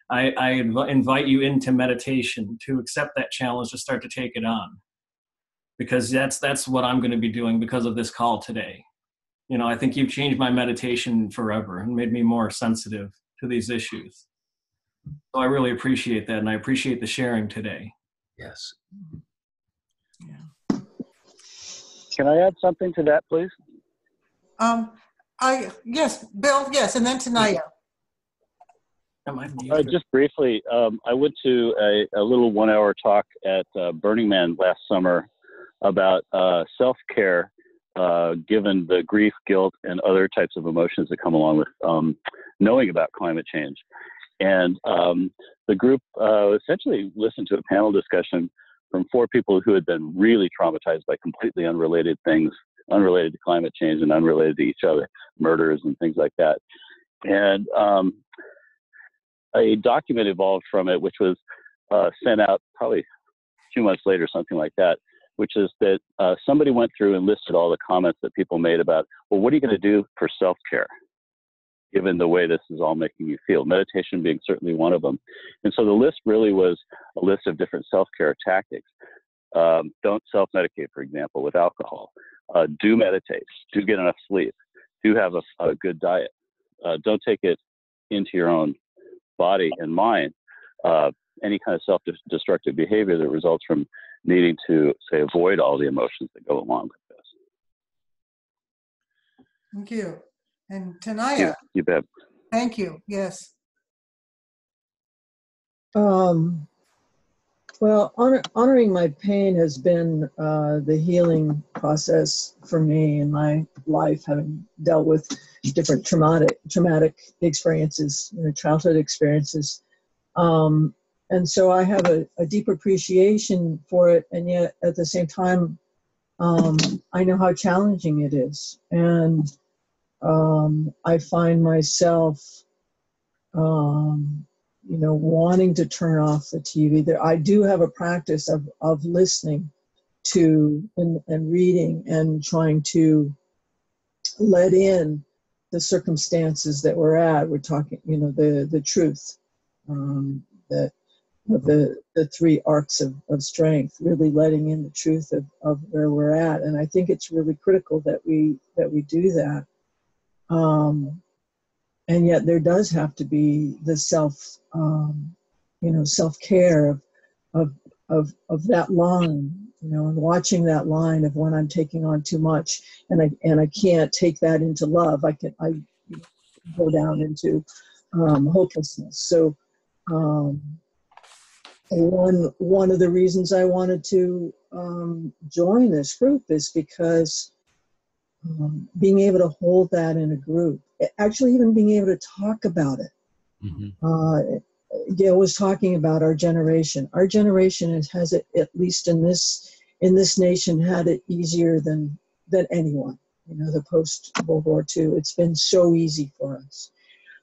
I invite you into meditation to accept that challenge, to start to take it on, because that's what I'm going to be doing because of this call today. You know, I think you've changed my meditation forever and made me more sensitive to these issues. So I really appreciate that, and I appreciate the sharing today. Yes. Yeah. Can I add something to that, please? Yes, Bill, yes, and then Tanaya. Just briefly, I went to a little 1-hour talk at Burning Man last summer about self-care, given the grief, guilt, and other types of emotions that come along with knowing about climate change. And the group essentially listened to a panel discussion from 4 people who had been really traumatized by completely unrelated things, unrelated to climate change and unrelated to each other, murders and things like that. And a document evolved from it, which was sent out probably a few months later, something like that, which is that somebody went through and listed all the comments that people made about, well, what are you going to do for self-care, given the way this is all making you feel? Meditation being certainly one of them. And so the list really was a list of different self-care tactics. Don't self-medicate, for example, with alcohol. Do meditate. Do get enough sleep. Do have a good diet. Don't take it into your own body and mind. Any kind of self-destructive behavior that results from needing to, say, avoid all the emotions that go along with this. Thank you. And Tanaya. You bet. Thank you. Yes. Well, honoring my pain has been the healing process for me in my life, having dealt with different traumatic experiences, childhood experiences. And so I have a deep appreciation for it, and yet at the same time, I know how challenging it is. And I find myself wanting to turn off the TV. I do have a practice of listening to and reading and trying to let in the circumstances that we're at. We're talking, the truth, that the 3 arcs of strength, really letting in the truth of where we're at. And I think it's really critical that we do that. And yet there does have to be the self-care of that line, and watching that line of when I'm taking on too much, and I can't take that into love. I go down into hopelessness. So one of the reasons I wanted to join this group is because being able to hold that in a group, actually even being able to talk about it. Mm-hmm. Gail was talking about our generation. Our generation has it, at least in this nation, had it easier than anyone. The post-World War II, it's been so easy for us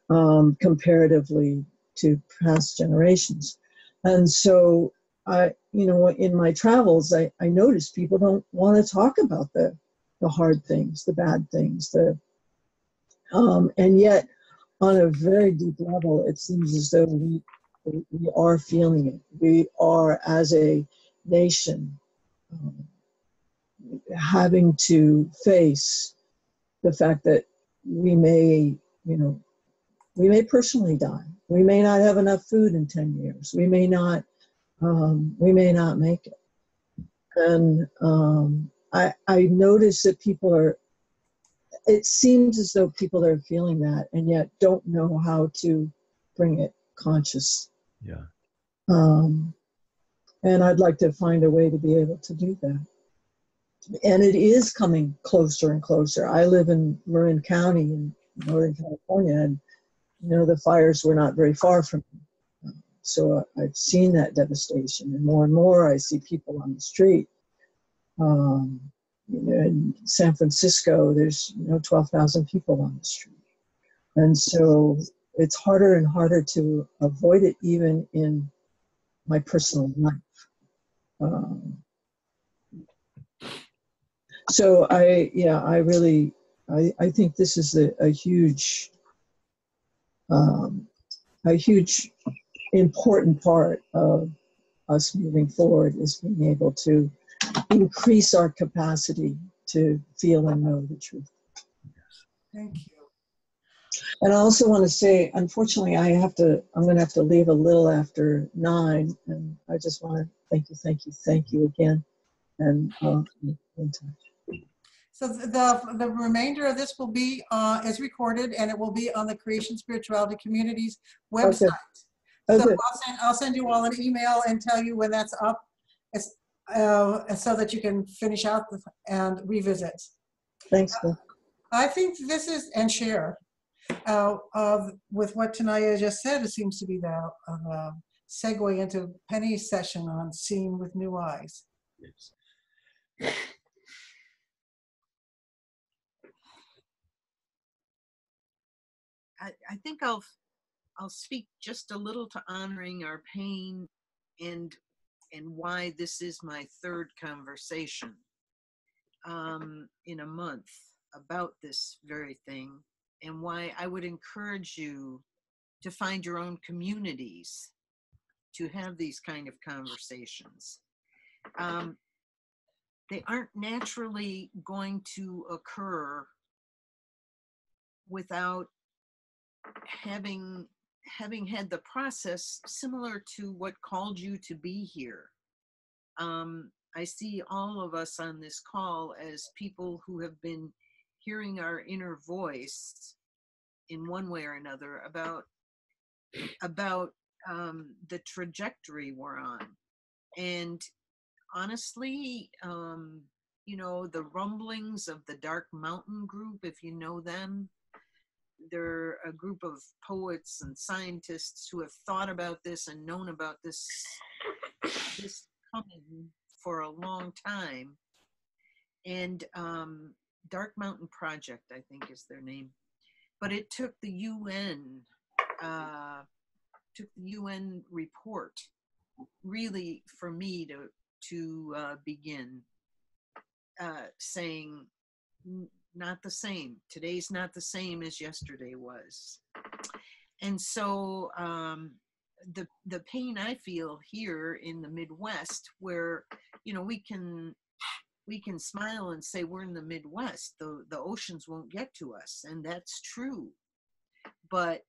comparatively to past generations. And so in my travels, I noticed people don't want to talk about the hard things, the bad things, and yet on a very deep level, it seems as though we are feeling it. We are, as a nation, having to face the fact that we may personally die. We may not have enough food in 10 years. We may not make it. And I notice that it seems as though people are feeling that and yet don't know how to bring it conscious. Yeah. And I'd like to find a way to be able to do that. And it is coming closer and closer. I live in Marin County in Northern California, and the fires were not very far from me. So I've seen that devastation, and more I see people on the street. In San Francisco, there's 12,000 people on the street. And so it's harder and harder to avoid it even in my personal life. So I I think this is a huge important part of us moving forward, is being able to increase our capacity to feel and know the truth. Thank you. And I also want to say, unfortunately, I'm going to have to leave a little after 9, and I just want to thank you again, and in touch. So the remainder of this will be is recorded, and it will be on the Creation Spirituality Community's website. Okay. So I'll send you all an email and tell you when that's up, so that you can finish out and revisit. Thanks, Bill. I think this is, and share with what Tanaya just said. It seems to be the segue into Penny's session on seeing with new eyes. Yes. I think I'll speak just a little to honoring our pain and why this is my third conversation in a month about this very thing, and why I would encourage you to find your own communities to have these kind of conversations. They aren't naturally going to occur without having had the process similar to what called you to be here. I see all of us on this call as people who have been hearing our inner voice in one way or another about the trajectory we're on. And honestly, the rumblings of the Dark Mountain group, if you know them, they're a group of poets and scientists who have thought about this and known about this coming for a long time. And Dark Mountain Project, I think, is their name. But it took the UN report really for me to begin saying, not the same. Today's not the same as yesterday was. And so the pain I feel here in the Midwest, where we can smile and say we're in the Midwest, the oceans won't get to us, and that's true. But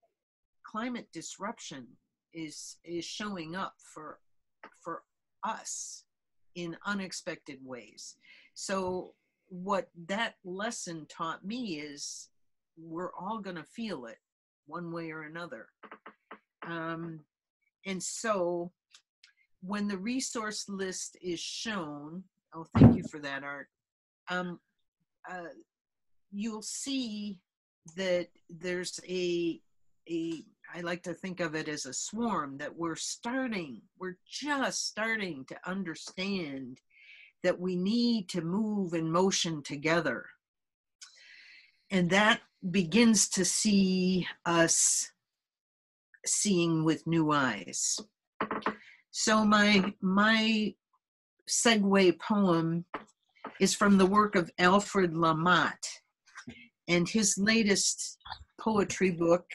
climate disruption is showing up for us in unexpected ways. So what that lesson taught me is we're all going to feel it one way or another. And so when the resource list is shown, oh, thank you for that, Art. You'll see that there's I like to think of it as a swarm, that we're just starting to understand that we need to move in motion together. And that begins to see us seeing with new eyes. So my segue poem is from the work of Alfred Lamott, and his latest poetry book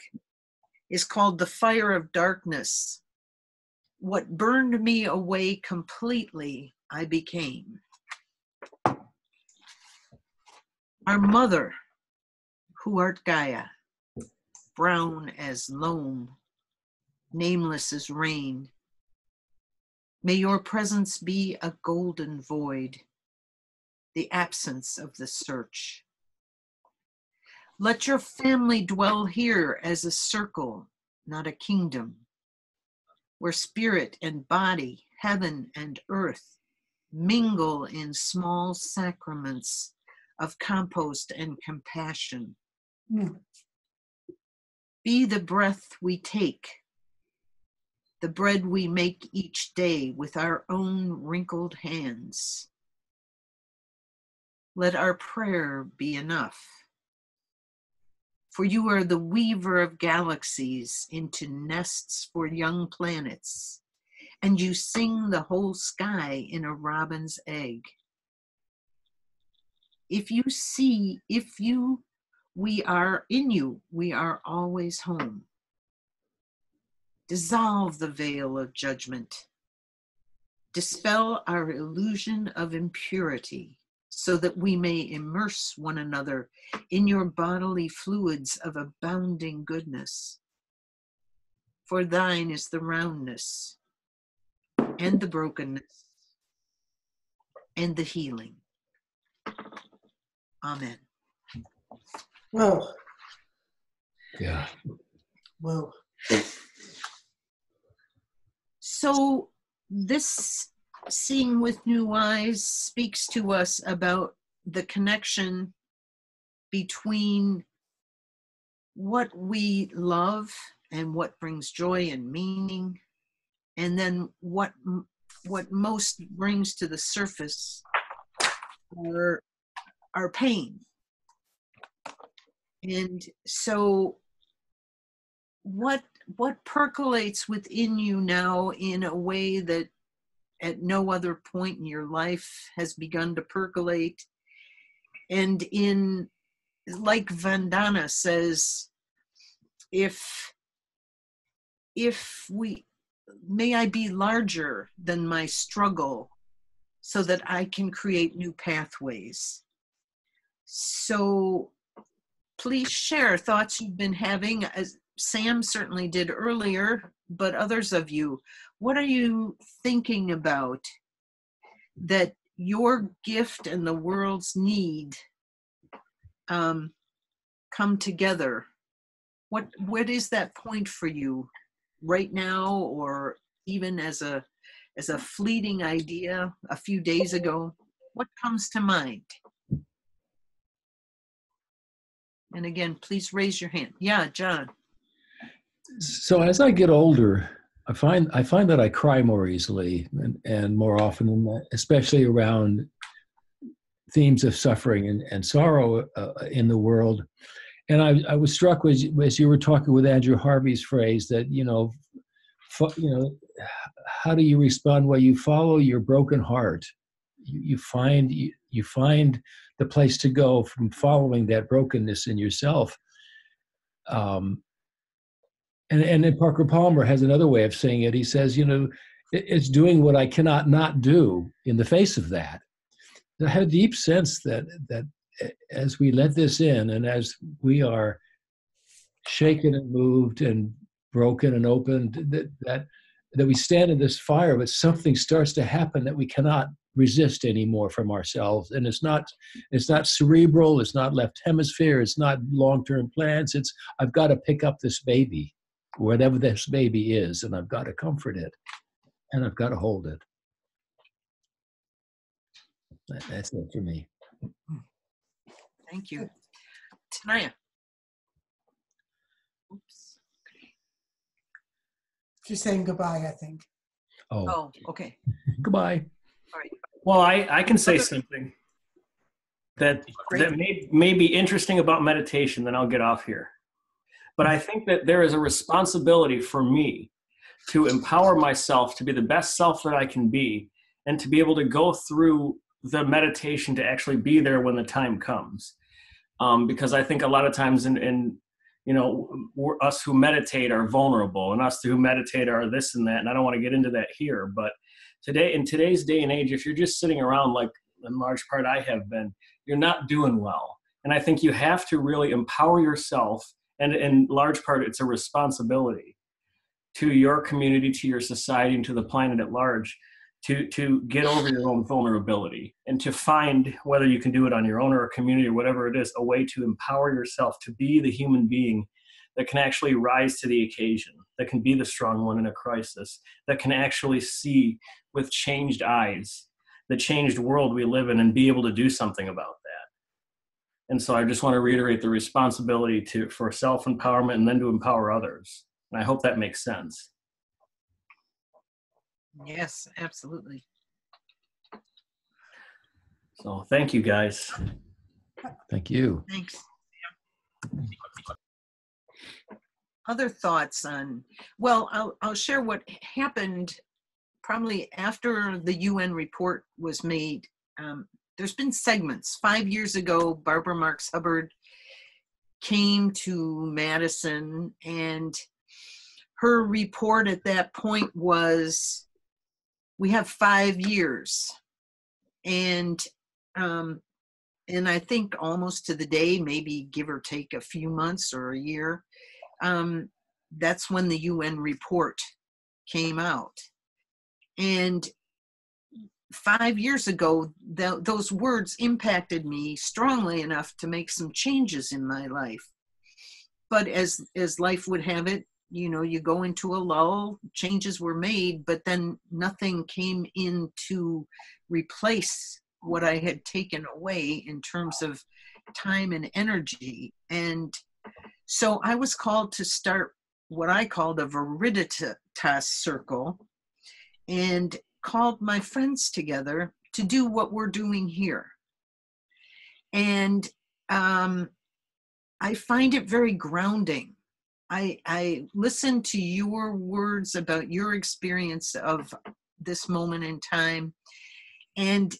is called The Fire of Darkness. What burned me away completely, I became. Our mother, who art Gaia, brown as loam, nameless as rain, may your presence be a golden void, the absence of the search. Let your family dwell here as a circle, not a kingdom, where spirit and body, heaven and earth, mingle in small sacraments of compost and compassion. Be the breath we take, the bread we make each day with our own wrinkled hands. Let our prayer be enough. For you are the weaver of galaxies into nests for young planets, and you sing the whole sky in a robin's egg. If you We are in you. We are always home. Dissolve the veil of judgment. Dispel our illusion of impurity so that we may immerse one another in your bodily fluids of abounding goodness. For thine is the roundness and the brokenness and the healing. Amen. Whoa. Yeah. Whoa. So this Seeing with New Eyes speaks to us about the connection between what we love and what brings joy and meaning, and then what most brings to the surface are pain. And so what percolates within you now in a way that at no other point in your life has begun to percolate? And in, like Vandana says, if may I be larger than my struggle so that I can create new pathways. So please share thoughts you've been having, as Sam certainly did earlier, but others of you, what are you thinking about that your gift and the world's need come together? What is that point for you right now, or even as a fleeting idea a few days ago? What comes to mind? And again, please raise your hand. Yeah, John. So as I get older, I find that I cry more easily and more often, especially around themes of suffering and sorrow in the world. And I was struck as you were talking with Andrew Harvey's phrase that, how do you respond? Well, you follow your broken heart. You find the place to go from following that brokenness in yourself. And then Parker Palmer has another way of saying it. He says, it's doing what I cannot not do in the face of that. I had a deep sense that as we let this in, and as we are shaken and moved and broken and opened, that we stand in this fire, but something starts to happen that we cannot resist anymore from ourselves. And it's not cerebral, it's not left hemisphere, it's not long-term plans. It's, I've got to pick up this baby, whatever this baby is, and I've got to comfort it, and I've got to hold it. That's it for me. Thank you. Tanaya. Oops. She's saying goodbye, I think. Oh, okay. Goodbye. All right. Well, I can say something that may be interesting about meditation, then I'll get off here. But I think that there is a responsibility for me to empower myself to be the best self that I can be, and to be able to go through the meditation to actually be there when the time comes. Because I think a lot of times us who meditate are vulnerable, and us who meditate are this and that, and I don't want to get into that here, but in today's day and age, if you're just sitting around like in large part I have been, you're not doing well. And I think you have to really empower yourself, and in large part it's a responsibility to your community, to your society, and to the planet at large, to get over your own vulnerability, and to find, whether you can do it on your own or a community or whatever it is, a way to empower yourself to be the human being that can actually rise to the occasion, that can be the strong one in a crisis, that can actually see with changed eyes the changed world we live in and be able to do something about that. And so I just want to reiterate the responsibility for self-empowerment and then to empower others. And I hope that makes sense. Yes, absolutely. So thank you, guys. Thank you. Thanks. Other thoughts on, well, I'll share what happened probably after the UN report was made. There's been segments. 5 years ago, Barbara Marx Hubbard came to Madison, and her report at that point was, we have 5 years. And I think almost to the day, maybe give or take a few months or a year, that's when the UN report came out. And 5 years ago, those words impacted me strongly enough to make some changes in my life. But as life would have it, you know, you go into a lull, changes were made, but then nothing came in to replace what I had taken away in terms of time and energy. And so I was called to start what I called a Veriditas circle, and called my friends together to do what we're doing here. And I find it very grounding. I listen to your words about your experience of this moment in time. And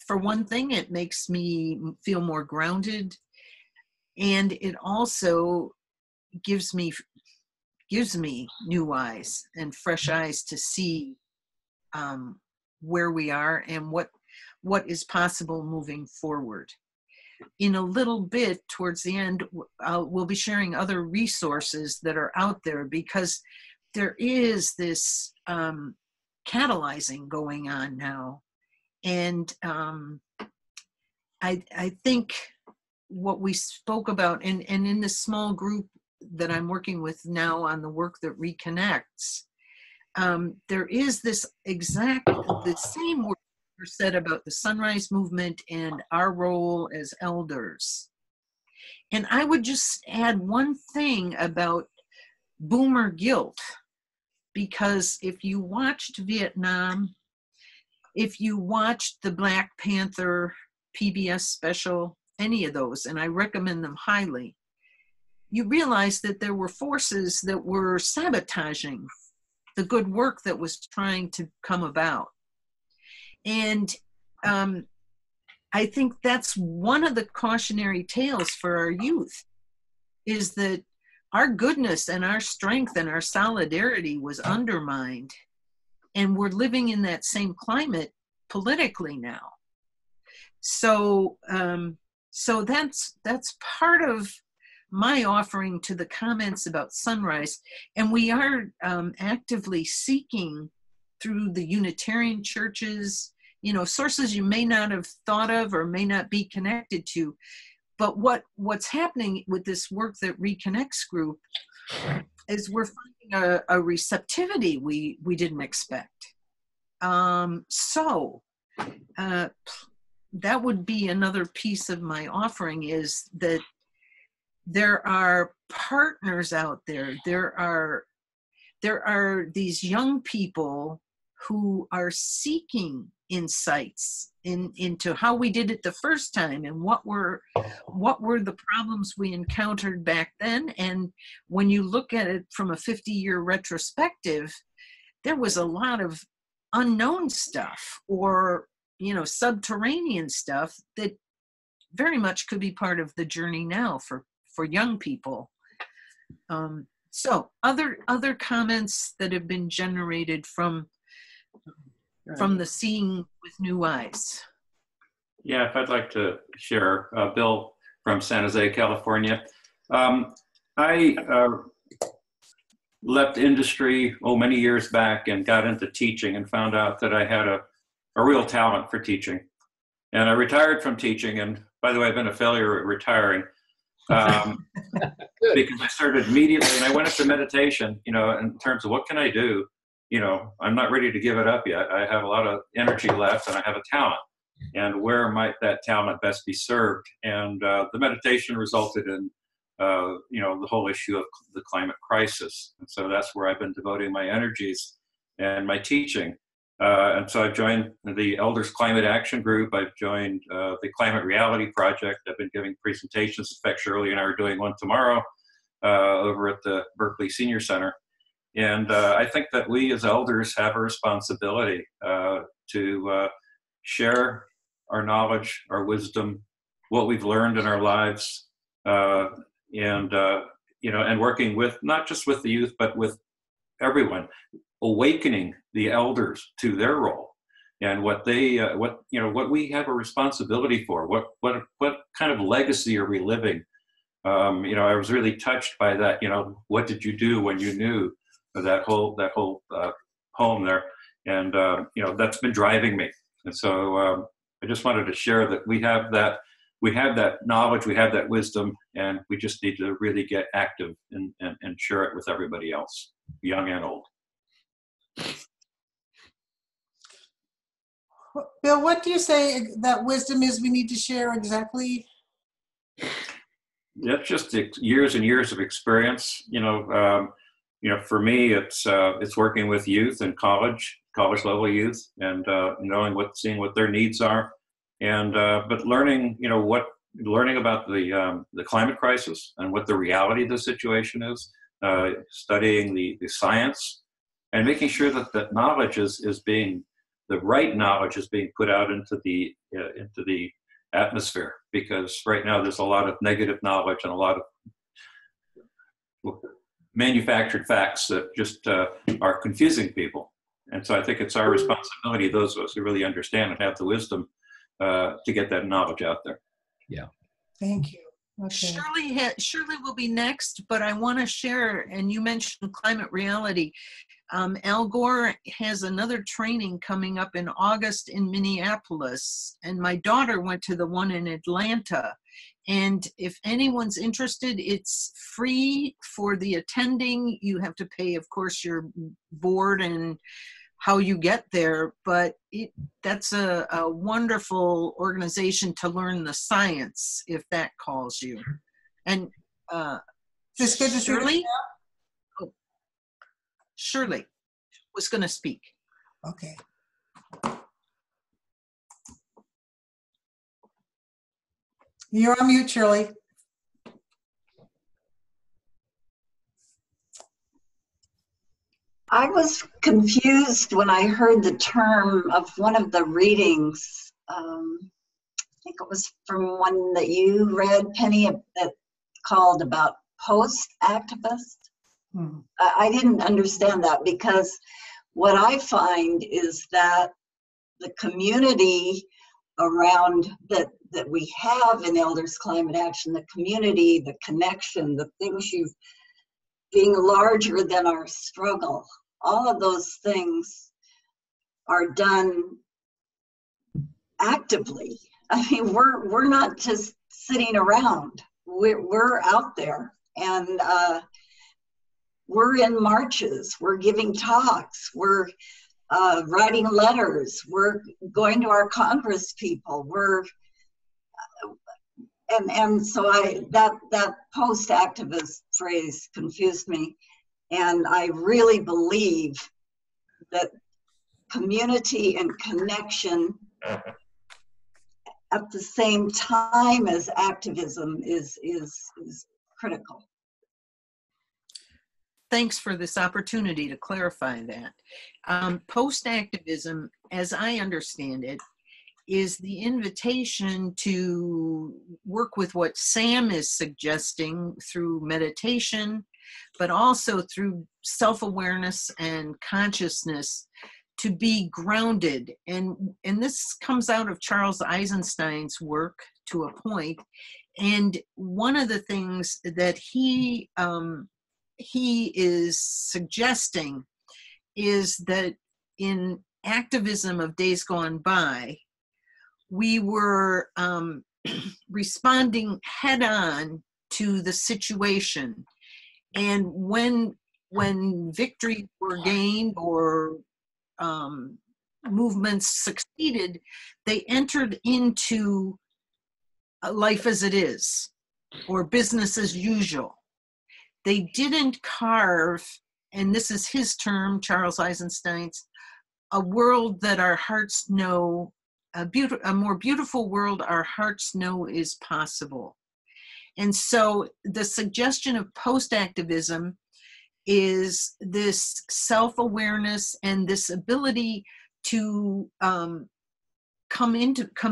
for one thing, it makes me feel more grounded. And it also gives me new eyes and fresh eyes to see where we are and what is possible moving forward. In a little bit towards the end, we'll be sharing other resources that are out there, because there is this catalyzing going on now. And I think what we spoke about, and in this small group that I'm working with now on the work that reconnects, there is the same word said about the Sunrise Movement and our role as elders. And I would just add one thing about boomer guilt, because if you watched Vietnam, if you watched the Black Panther PBS special, any of those, and I recommend them highly, you realize that there were forces that were sabotaging the good work that was trying to come about. And I think that's one of the cautionary tales for our youth, is that our goodness and our strength and our solidarity was undermined. And we're living in that same climate politically now. So, so that's part of my offering to the comments about Sunrise. And we are actively seeking through the Unitarian churches, you know, sources you may not have thought of or may not be connected to. But what's happening with this work that Reconnects group is we're finding a receptivity we didn't expect. So that would be another piece of my offering, is that there are partners out there. There are these young people who are seeking insights into how we did it the first time, and what were the problems we encountered back then. And when you look at it from a 50-year retrospective, there was a lot of unknown stuff, or, you know, subterranean stuff that very much could be part of the journey now for young people. So other comments that have been generated from the Seeing with New Eyes. Yeah, if I'd like to share, Bill from San Jose, California. I left industry, many years back, and got into teaching, and found out that I had a real talent for teaching. And I retired from teaching, and by the way, I've been a failure at retiring, because I started immediately, and I went into meditation, you know, in terms of what can I do? You know, I'm not ready to give it up yet. I have a lot of energy left, and I have a talent. And where might that talent best be served? And the meditation resulted in, you know, the whole issue of the climate crisis. And so that's where I've been devoting my energies and my teaching. And so I've joined the Elders Climate Action Group. I've joined the Climate Reality Project. I've been giving presentations. In fact, Shirley and I are doing one tomorrow over at the Berkeley Senior Center. And I think that we as elders have a responsibility to share our knowledge, our wisdom, what we've learned in our lives and working with not just with the youth, but with everyone, awakening the elders to their role and what we have a responsibility for. What kind of legacy are we living? I was really touched by that. What did you do when you knew? That whole poem there, and that's been driving me. And so I just wanted to share that we have that knowledge, we have that wisdom, and we just need to really get active and share it with everybody else, young and old. Bill, what do you say that wisdom is we need to share exactly? That's just years and years of experience. For me, it's working with youth and college level youth, and seeing what their needs are, and but learning about the climate crisis and what the reality of the situation is, studying the science, and making sure that that knowledge the right knowledge is being put out into the atmosphere, because right now there's a lot of negative knowledge and a lot of manufactured facts that just are confusing people. And so I think it's our responsibility, those of us who really understand and have the wisdom, to get that knowledge out there. Yeah. Thank you. Okay. Shirley will be next, but I want to share, and you mentioned climate reality. Al Gore has another training coming up in August in Minneapolis, and my daughter went to the one in Atlanta. And if anyone's interested, it's free for the attending. You have to pay, of course, your board and how you get there, but that's a wonderful organization to learn the science, if that calls you. And Is this good to Shirley? Shirley was going to speak. Okay. You're on mute, Shirley. I was confused when I heard the term of one of the readings. I think it was from one that you read, Penny, that called about post-activist. I didn't understand that, because what I find is that the community around that we have in Elders Climate Action, the community, the connection, the things being larger than our struggle, all of those things are done actively. I mean, we're not just sitting around. We're out there, and we're in marches, we're giving talks, we're writing letters, we're going to our Congress people, and so that post-activist phrase confused me, and I really believe that community and connection at the same time as activism is critical. Thanks for this opportunity to clarify that. Post-activism, as I understand it, is the invitation to work with what Sam is suggesting through meditation, but also through self-awareness and consciousness, to be grounded. And this comes out of Charles Eisenstein's work to a point. And one of the things that he is suggesting is that in activism of days gone by, we were responding head on to the situation. And when victories were gained or movements succeeded, they entered into life as it is, or business as usual. They didn't carve, and this is his term, Charles Eisenstein's, a world that our hearts know, a more beautiful world our hearts know is possible. And so the suggestion of post-activism is this self-awareness and this ability to come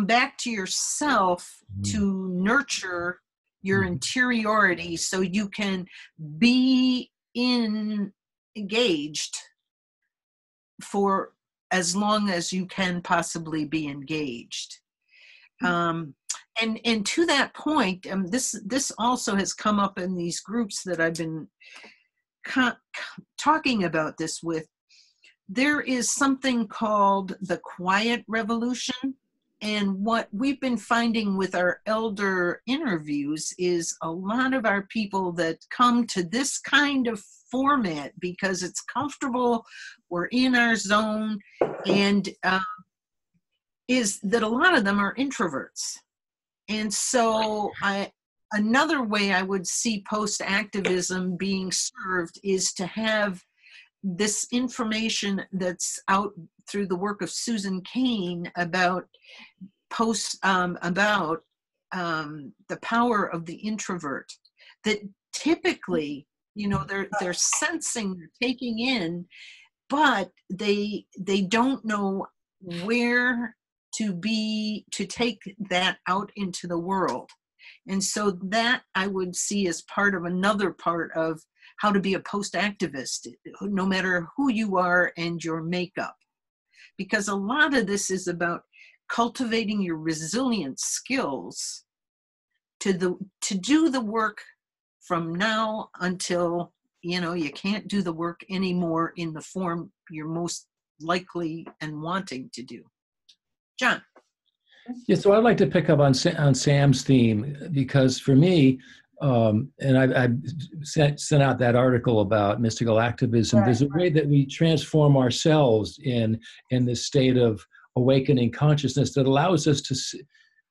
back to yourself, to nurture your interiority, so you can be engaged for as long as you can possibly be engaged. And to that point, this also has come up in these groups that I've been talking about this with. There is something called the quiet revolution. And what we've been finding with our elder interviews is a lot of our people that come to this kind of format because it's comfortable, we're in our zone, and is that a lot of them are introverts. And so another way I would see post-activism being served is to have this information that's out through the work of Susan Cain about the power of the introvert, that typically, you know, they're sensing, they're taking in, but they don't know where to take that out into the world. And so that I would see as part of another part of how to be a post-activist, no matter who you are and your makeup. Because a lot of this is about cultivating your resilient skills to do the work from now until, you know, you can't do the work anymore in the form you're most likely and wanting to do. John. Yeah, so I'd like to pick up on Sam's theme, because for me, and I sent out that article about mystical activism. There's a way that we transform ourselves in this state of awakening consciousness that allows us to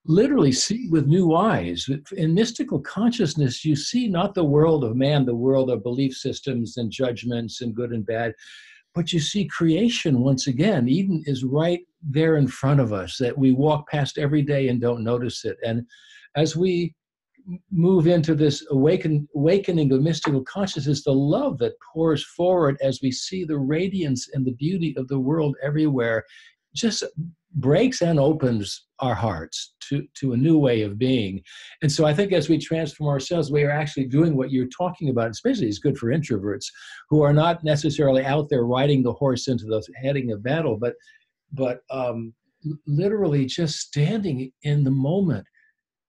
literally see with new eyes. In mystical consciousness, you see not the world of man, the world of belief systems and judgments and good and bad, but you see creation once again. Eden is right there in front of us that we walk past every day and don't notice it. And as we move into this awakening of mystical consciousness, the love that pours forward as we see the radiance and the beauty of the world everywhere just breaks and opens our hearts to a new way of being. And so I think as we transform ourselves, we are actually doing what you're talking about, especially is good for introverts who are not necessarily out there riding the horse into the heading of battle, but literally just standing in the moment,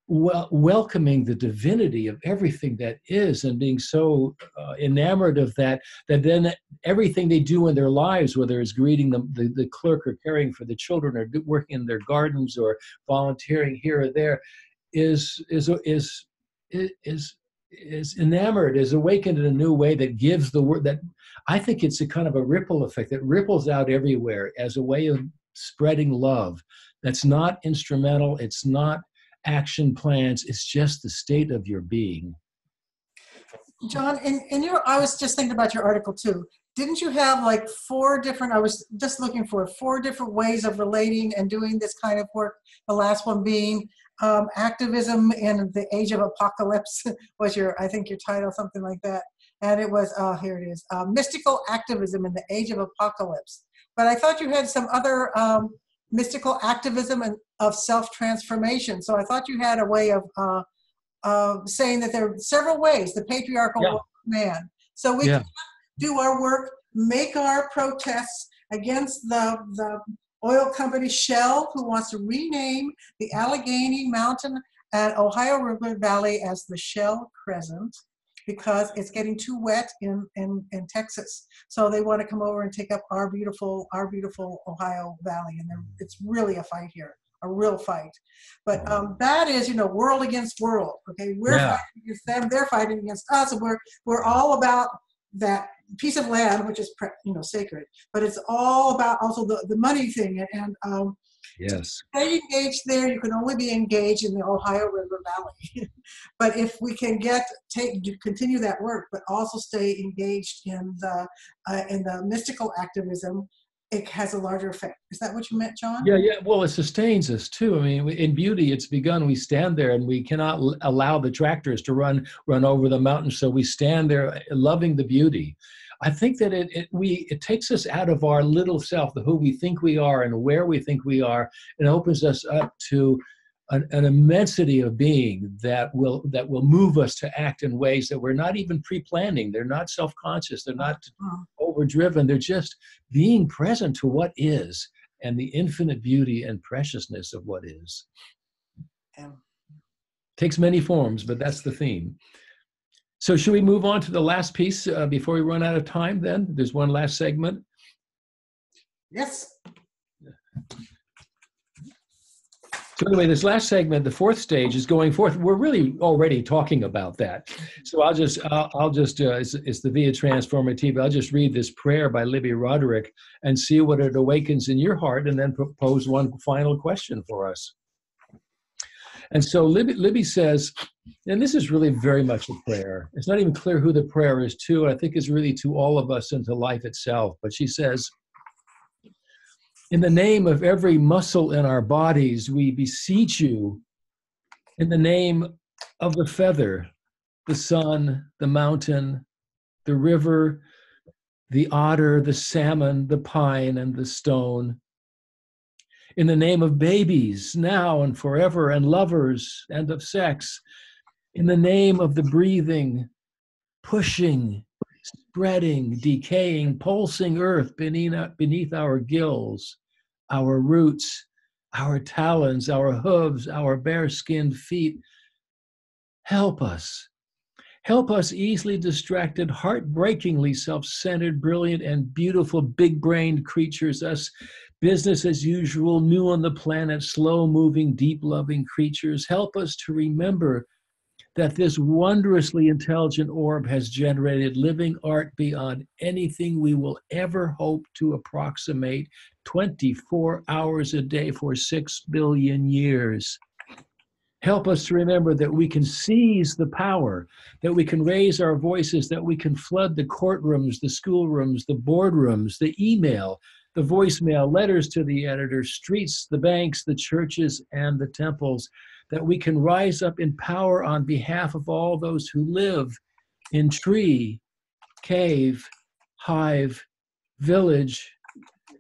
welcoming the divinity of everything that is, and being so enamored of that then everything they do in their lives, whether it's greeting the clerk or caring for the children or working in their gardens or volunteering here or there, is enamored, is awakened in a new way that gives the word that I think it's a kind of a ripple effect that ripples out everywhere as a way of spreading love. That's not instrumental. It's not action plans. It's just the state of your being. John, I was just thinking about your article too. Didn't you have like I was just looking for 4 different ways of relating and doing this kind of work. The last one being activism in the age of apocalypse was I think your title, something like that. And it was, here it is, mystical activism in the age of apocalypse. But I thought you had some other mystical activism and of self-transformation. So I thought you had a way of saying that there are several ways, the patriarchal man. So we can do our work, make our protests against the oil company Shell, who wants to rename the Allegheny Mountain and Ohio River Valley as the Shell Crescent, because it's getting too wet in Texas. So they want to come over and take up our beautiful Ohio Valley. And it's really a fight here, a real fight. But that is, world against world. Okay, we're fighting against them, they're fighting against us, and we're all about that piece of land, which is sacred. But it's all about also the money thing. And to stay engaged there, you can only be engaged in the Ohio River Valley. But if we can continue that work, but also stay engaged in the mystical activism, it has a larger effect. Is that what you meant, John? Yeah. Well, it sustains us too. I mean, in beauty, it's begun. We stand there, and we cannot allow the tractors to run over the mountain. So we stand there, loving the beauty. I think that it takes us out of our little self, who we think we are and where we think we are, and opens us up to an immensity of being that will move us to act in ways that we're not even pre-planning. They're not self-conscious. They're not overdriven. They're just being present to what is and the infinite beauty and preciousness of what is. Yeah. Takes many forms, but that's the theme. So should we move on to the last piece before we run out of time then? There's one last segment. Yes. So anyway, this last segment, the fourth stage, is going forth. We're really already talking about that. So I'll just it's the Via Transformativa. I'll just read this prayer by Libby Roderick and see what it awakens in your heart, and then propose one final question for us. And so Libby says, and this is really very much a prayer. It's not even clear who the prayer is to. I think it's really to all of us and to life itself. But she says, in the name of every muscle in our bodies, we beseech you, in the name of the feather, the sun, the mountain, the river, the otter, the salmon, the pine, and the stone, in the name of babies, now and forever, and lovers, and of sex, in the name of the breathing, pushing, spreading, decaying, pulsing earth beneath our gills, our roots, our talons, our hooves, our bare-skinned feet. Help us. Help us, easily distracted, heartbreakingly self-centered, brilliant, and beautiful big-brained creatures, us business as usual, new on the planet, slow-moving, deep-loving creatures. Help us to remember that this wondrously intelligent orb has generated living art beyond anything we will ever hope to approximate, 24 hours a day for 6 billion years. Help us to remember that we can seize the power, that we can raise our voices, that we can flood the courtrooms, the schoolrooms, the boardrooms, the email, the voicemail, letters to the editor, streets, the banks, the churches, and the temples, that we can rise up in power on behalf of all those who live in tree, cave, hive, village,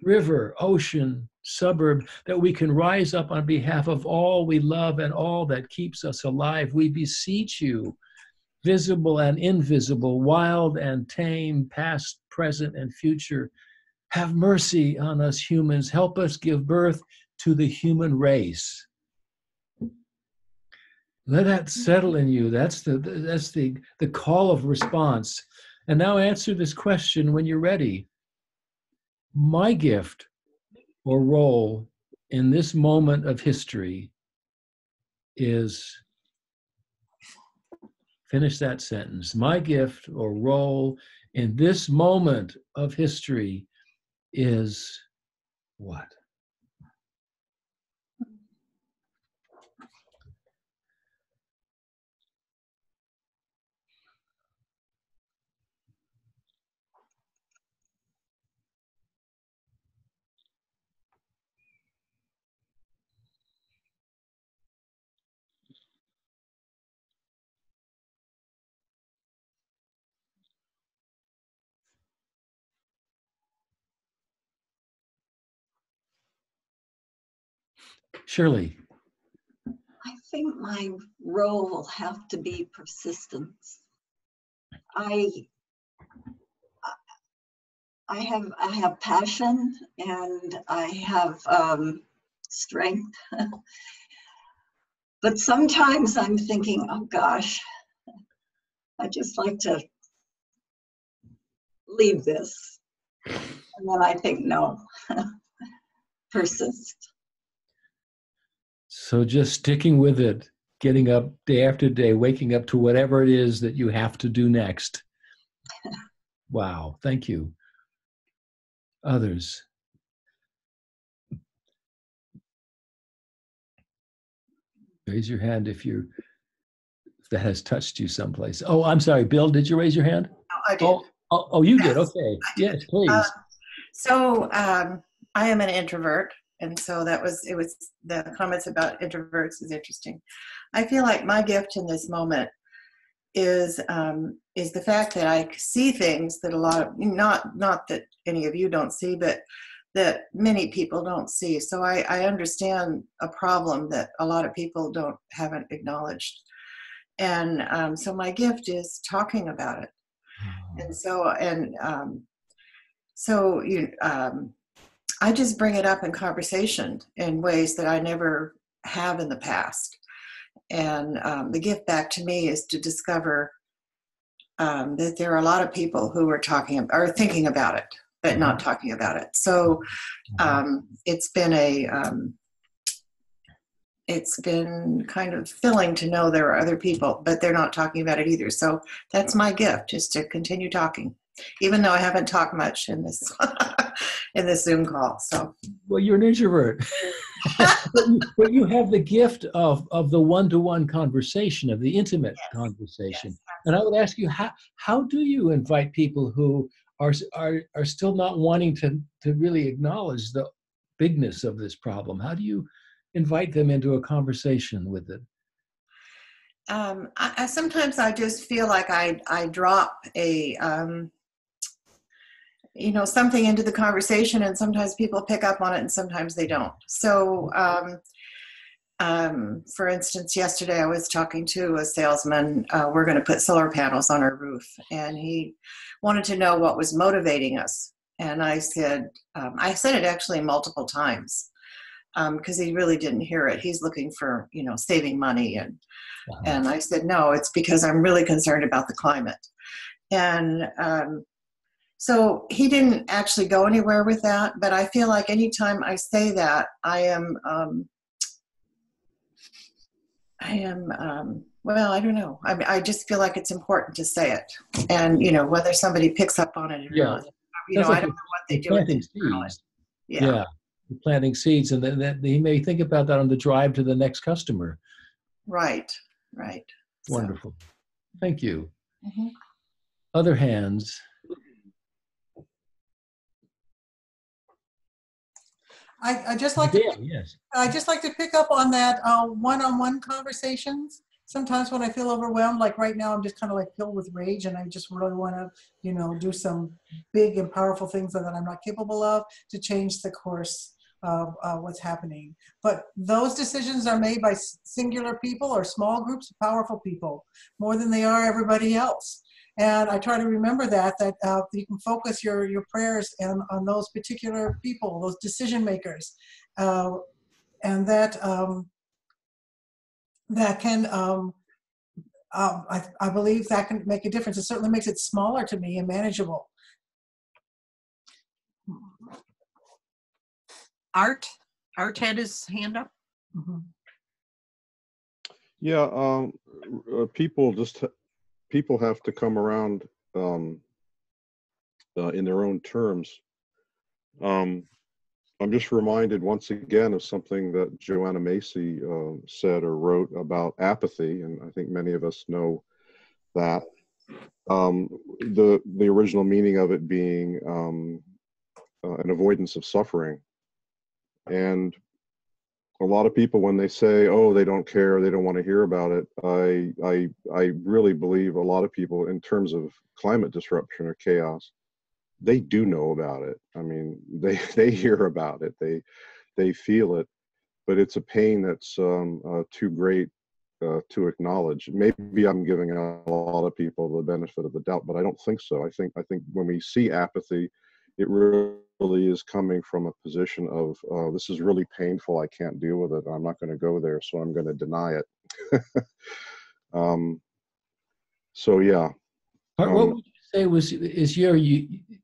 river, ocean, suburb, that we can rise up on behalf of all we love and all that keeps us alive. We beseech you, visible and invisible, wild and tame, past, present, and future, have mercy on us humans. Help us give birth to the human race. Let that settle in you. That's the call of response. And now answer this question when you're ready. My gift or role in this moment of history is, finish that sentence. My gift or role in this moment of history is what? Shirley. I think my role will have to be persistence. I have passion and I have strength, but sometimes I'm thinking, oh gosh, I just like to leave this, and then I think, no, persist. So just sticking with it, getting up day after day, waking up to whatever it is that you have to do next. Wow, thank you. Others. Raise your hand if that has touched you someplace. Oh, I'm sorry, Bill, did you raise your hand? No, I did. Oh, you did, okay. Yes, please. I am an introvert. And so it was the comments about introverts is interesting. I feel like my gift in this moment is the fact that I see things that a lot of, not that any of you don't see, but that many people don't see. So I understand a problem that a lot of people haven't acknowledged. And so my gift is talking about it. And so I just bring it up in conversation in ways that I never have in the past. And the gift back to me is to discover that there are a lot of people who are thinking about it, but not talking about it. So it's been kind of filling to know there are other people, but they're not talking about it either. So that's my gift, is to continue talking, even though I haven't talked much in this in this Zoom call. So, well, you're an introvert, but you have the gift of the one-to-one conversation, of the intimate conversation. Yes, and I would ask you, how do you invite people who are still not wanting to really acknowledge the bigness of this problem? How do you invite them into a conversation with it? I sometimes I just feel like I drop something into the conversation, and sometimes people pick up on it and sometimes they don't. So, for instance, yesterday I was talking to a salesman. We're going to put solar panels on our roof, and he wanted to know what was motivating us. And I said it actually multiple times, because he really didn't hear it. He's looking for, saving money. And I said, no, it's because I'm really concerned about the climate. And so he didn't actually go anywhere with that, but I feel like anytime I say that, I am, well, I don't know. I just feel like it's important to say it. And, whether somebody picks up on it or not, I don't know what they do. Planting seeds. Yeah. You're planting seeds, and then he may think about that on the drive to the next customer. Right. Wonderful. Thank you. Mm-hmm. Other hands. I just like to pick up on that one-on-one conversations. Sometimes when I feel overwhelmed, like right now, I'm just kind of like filled with rage, and I just really want to, do some big and powerful things that I'm not capable of to change the course of what's happening. But those decisions are made by singular people or small groups of powerful people, more than they are everybody else. And I try to remember that you can focus your prayers on those particular people, those decision makers, and that can, I believe that can make a difference. It certainly makes it smaller to me and manageable. Art had his hand up. Mm-hmm. Yeah, people have to come around in their own terms. I'm just reminded once again of something that Joanna Macy said or wrote about apathy, and I think many of us know that. The original meaning of it being an avoidance of suffering. And a lot of people, when they say, oh, they don't care, they don't want to hear about it, I really believe a lot of people, in terms of climate disruption or chaos, they do know about it. I mean, they hear about it, they feel it, but it's a pain that's too great to acknowledge. Maybe I'm giving a lot of people the benefit of the doubt, but I don't think so. I think when we see apathy, it really is coming from a position of this is really painful, I can't deal with it, I'm not going to go there, so I'm going to deny it. So yeah. What would you say is your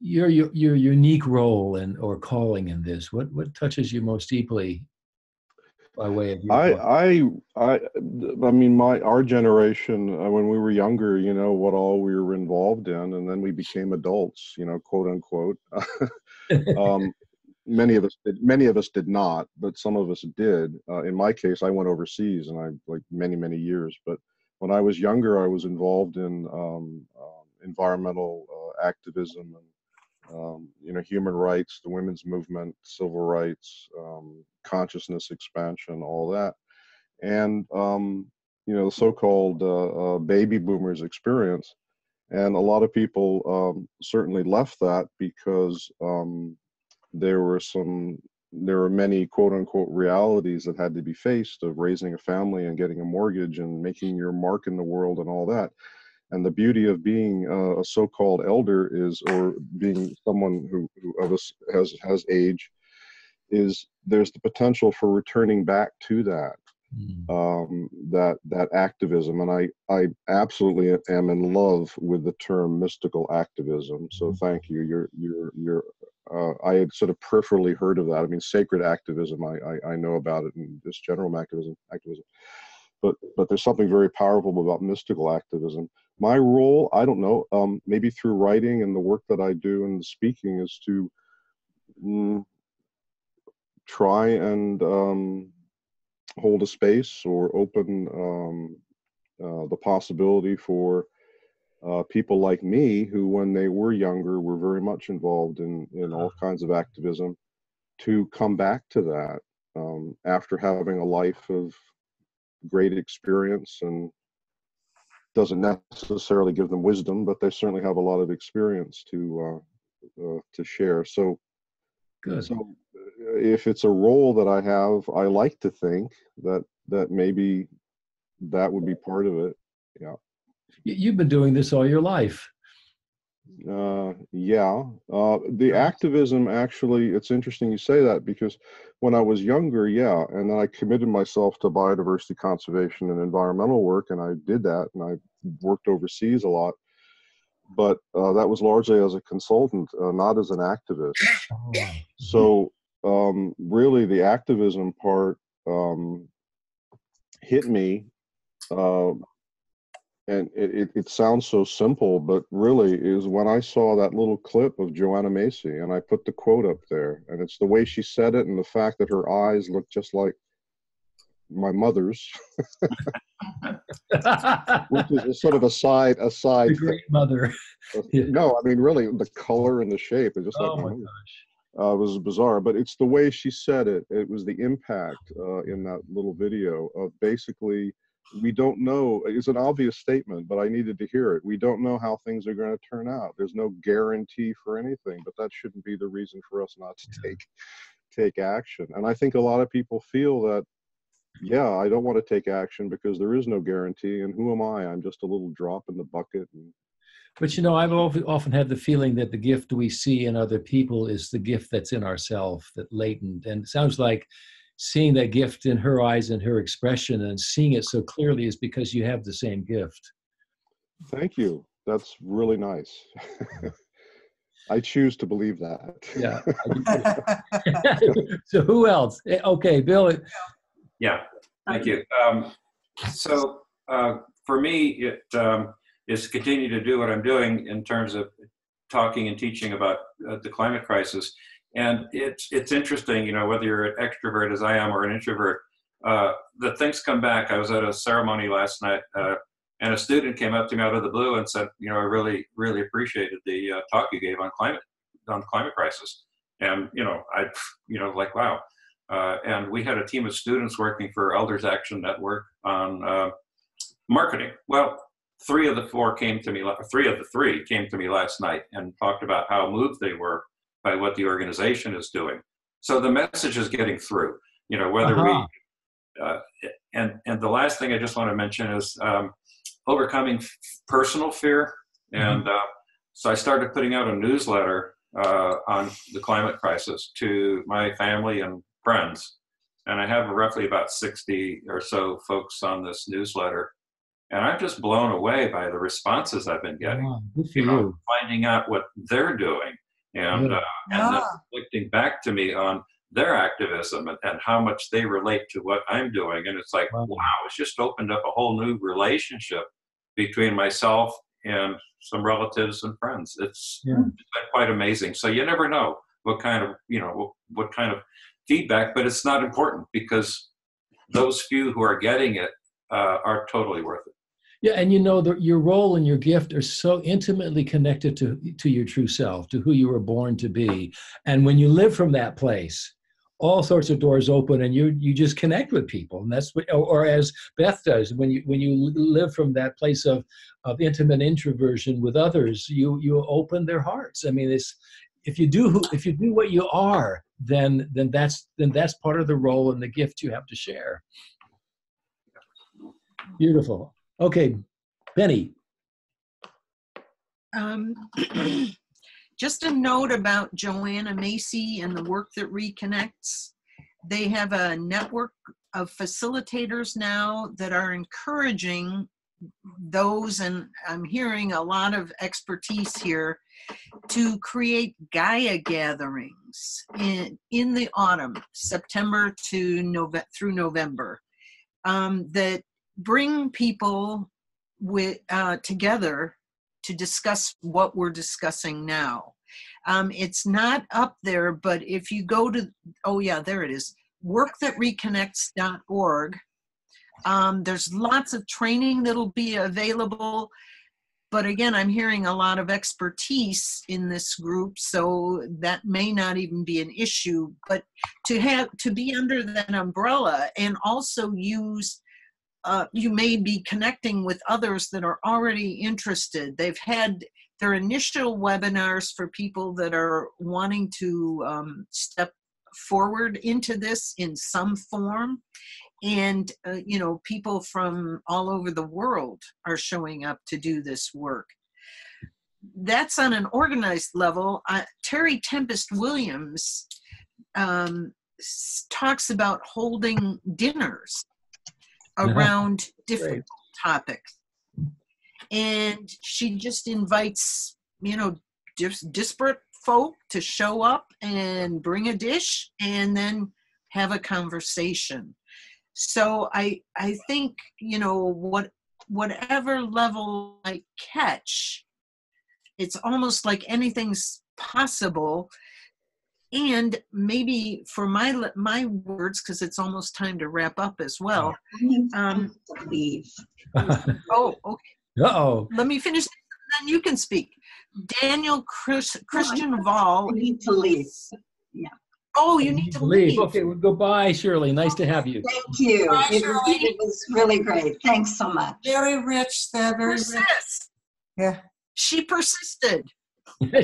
unique role or calling in this? What touches you most deeply by way of your I mean, our generation, when we were younger, what all we were involved in, and then we became adults, quote unquote. Many of us did not, but some of us did. In my case, I went overseas, and I many years. But when I was younger, I was involved in environmental activism and human rights, the women's movement, civil rights, consciousness expansion, all that. And, the so-called baby boomers experience. And a lot of people certainly left that because there were many quote unquote realities that had to be faced of raising a family and getting a mortgage and making your mark in the world and all that. And the beauty of being a so-called elder is, or being someone who of us has age, is there's the potential for returning back to that, that activism. And I absolutely am in love with the term mystical activism. So thank you. I had sort of peripherally heard of that. I mean, sacred activism, I know about it, and just general activism. But there's something very powerful about mystical activism. My role, I don't know, maybe through writing and the work that I do and the speaking, is to try and hold a space or open the possibility for people like me, who when they were younger were very much involved in all kinds of activism, to come back to that after having a life of great experience. And doesn't necessarily give them wisdom, but they certainly have a lot of experience to share. So, good. So if it's a role that I have, I like to think that maybe that would be part of it. Yeah. You've been doing this all your life. Yeah. The activism, actually, it's interesting you say that, because when I was younger, yeah, and then I committed myself to biodiversity conservation and environmental work, and I did that, and I worked overseas a lot, but that was largely as a consultant, not as an activist. So really the activism part hit me, and it sounds so simple, but really is when I saw that little clip of Joanna Macy, and I put the quote up there, and it's the way she said it and the fact that her eyes look just like my mother's, which is a sort of a side The great mother. Yeah. No, I mean, really, the color and the shape is just like my mother. It was bizarre, but it's the way she said it. It was the impact in that little video of basically, we don't know. It's an obvious statement, but I needed to hear it. We don't know how things are going to turn out. There's no guarantee for anything, but that shouldn't be the reason for us not to take action. And I think a lot of people feel that, yeah, I don't want to take action because there is no guarantee. And who am I? I'm just a little drop in the bucket. But you know, I've often had the feeling that the gift we see in other people is the gift that's in ourselves, that latent. And it sounds like seeing that gift in her eyes and her expression and seeing it so clearly is because you have the same gift. Thank you. That's really nice. I choose to believe that. Yeah. So who else? Okay, Bill. Yeah, thank you. For me, it is to continue to do what I'm doing in terms of talking and teaching about the climate crisis. And it's interesting, you know, whether you're an extrovert as I am or an introvert, the things come back. I was at a ceremony last night, and a student came up to me out of the blue and said, you know, I really, really appreciated the talk you gave on climate crisis. And, you know, like, wow. And we had a team of students working for Elders Action Network on marketing. Well, three of the three came to me last night and talked about how moved they were by what the organization is doing. So the message is getting through, you know, whether and the last thing I just want to mention is overcoming personal fear. And so I started putting out a newsletter on the climate crisis to my family and friends. And I have roughly about 60 or so folks on this newsletter. And I'm just blown away by the responses I've been getting. Wow, good for you. Finding out what they're doing and then reflecting back to me on their activism and how much they relate to what I'm doing. And it's like, wow, it's just opened up a whole new relationship between myself and some relatives and friends. It's been quite amazing. So you never know what kind of feedback, but it's not important because those few who are getting it are totally worth it. Yeah, and you know, your role and your gift are so intimately connected to your true self, to who you were born to be. And when you live from that place, all sorts of doors open and you just connect with people. And that's what, or as Beth does, when you live from that place of intimate introversion with others, you open their hearts. I mean, if you do what you are, then that's part of the role and the gift you have to share. Beautiful. Okay, Benny. Just a note about Joanna Macy and the work that reconnects. They have a network of facilitators now that are encouraging those, and I'm hearing a lot of expertise here, to create Gaia gatherings in the autumn, September to through November, that bring people together to discuss what we're discussing now. It's not up there, but if you go to, oh yeah, there it is, workthatreconnects.org. There's lots of training that'll be available, but again, I'm hearing a lot of expertise in this group, so that may not even be an issue, but to be under that umbrella and also use, you may be connecting with others that are already interested. They've had their initial webinars for people that are wanting to step forward into this in some form. And, people from all over the world are showing up to do this work. That's on an organized level. Terry Tempest Williams talks about holding dinners around different topics. And she just invites, disparate folk to show up and bring a dish and then have a conversation. So I think, whatever level I catch, it's almost like anything's possible. And maybe for my words, because it's almost time to wrap up as well. Leave. Oh, okay. Uh-oh. Let me finish, then you can speak. Daniel Christian Vall. I need to leave. Yeah. Oh, you need to leave. Okay, well, goodbye, Shirley. Nice to have you. Thank you. Bye, It was really great. Thanks so much. Very rich, very rich. Yeah. She persisted.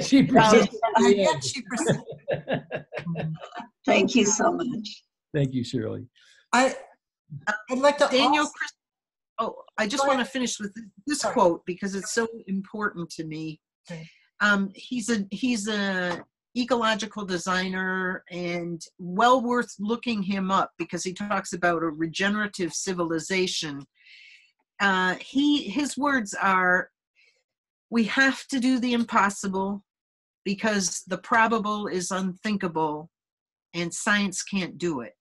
She persisted. She persisted. Thank you so much. Thank you, Shirley. I'd like to Daniel I just want to finish with this quote because it's so important to me. Okay. He's a ecological designer and well worth looking him up because he talks about a regenerative civilization. His words are, we have to do the impossible because the probable is unthinkable and science can't do it.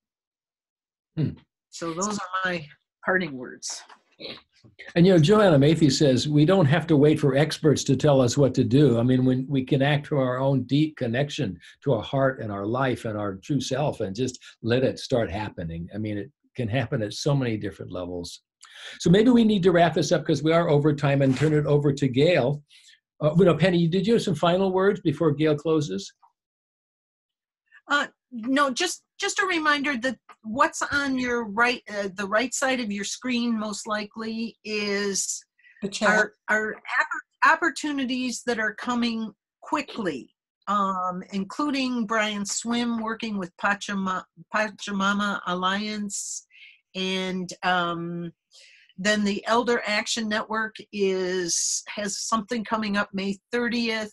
So those are my parting words. And Joanna Macy says we don't have to wait for experts to tell us what to do. I mean, when we can act from our own deep connection to our heart and our life and our true self and just let it start happening. I mean, it can happen at so many different levels. So maybe we need to wrap this up because we are over time and turn it over to Gail. Penny, did you have some final words before Gail closes? No, just a reminder that what's on your right, the right side of your screen most likely is our opportunities that are coming quickly, including Brian Swim working with Pachamama Alliance, and then the Elder Action Network has something coming up May 30th.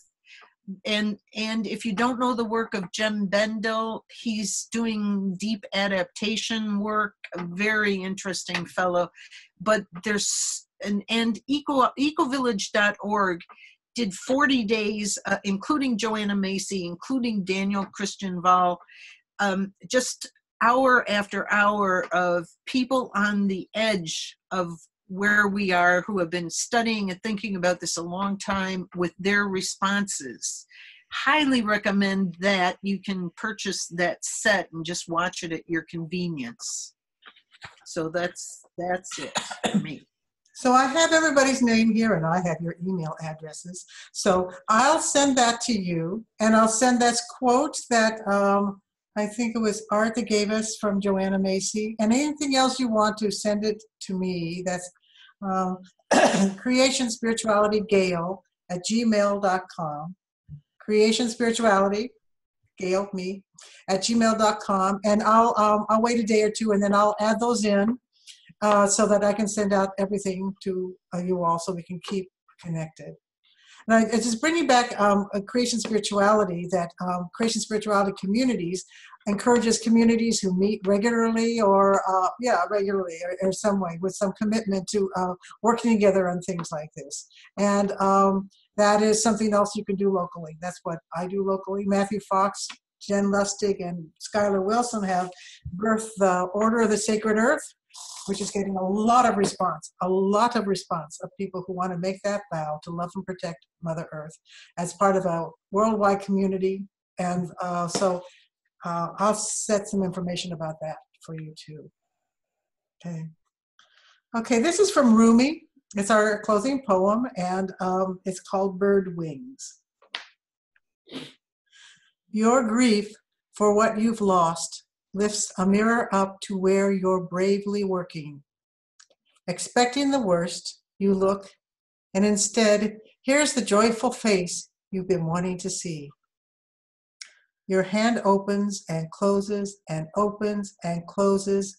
And if you don't know the work of Jem Bendel, he's doing deep adaptation work, a very interesting fellow. But there's and ecovillage.org did 40 days, including Joanna Macy, including Daniel Christian Vall, just hour after hour of people on the edge of where we are who have been studying and thinking about this a long time with their responses. Highly recommend that. You can purchase that set and just watch it at your convenience. So that's it for me. So I have everybody's name here and I have your email addresses. So I'll send that to you and I'll send that quote that I think it was Art that gave us from Joanna Macy, and anything else you want to send it to me. That's creationspiritualitygale@gmail.com. Creation Spirituality, Gail, me, at gmail.com. And I'll wait a day or two, and then I'll add those in so that I can send out everything to you all so we can keep connected. And I just bringing back Creation Spirituality, that Creation Spirituality Communities encourages communities who meet regularly or some way with some commitment to working together on things like this. And that is something else you can do locally. That's what I do locally. Matthew Fox, Jen Lustig, and Skylar Wilson have birthed the Order of the Sacred Earth, which is getting a lot of response of people who want to make that vow to love and protect Mother Earth as part of a worldwide community. And so I'll set some information about that for you too. Okay, this is from Rumi. It's our closing poem, and it's called Bird Wings. Your grief for what you've lost lifts a mirror up to where you're bravely working. Expecting the worst, you look, and instead, here's the joyful face you've been wanting to see. Your hand opens and closes and opens and closes.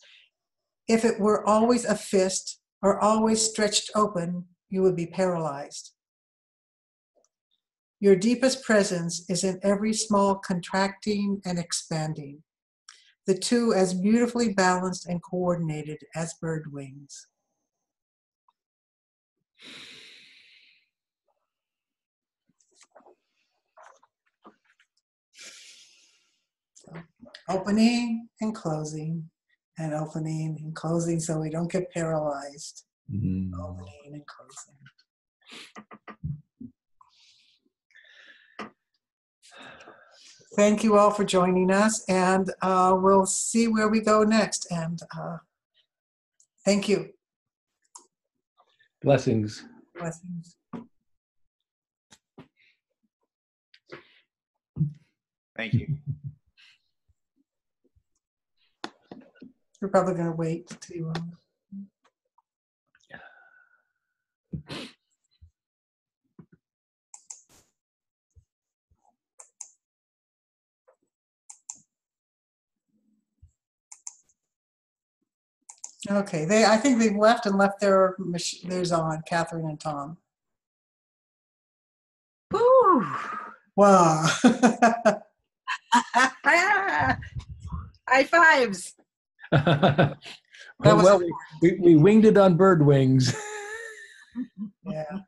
If it were always a fist or always stretched open, you would be paralyzed. Your deepest presence is in every small contracting and expanding, the two as beautifully balanced and coordinated as bird wings. So, opening and closing, and opening and closing so we don't get paralyzed. Opening and closing. Thank you all for joining us, and we'll see where we go next. And thank you. Blessings. Blessings. Thank you. We're probably going to wait to. Okay, I think they've left theirs on, Catherine and Tom. Woo! Wow. High fives. Well, we winged it on bird wings. Yeah.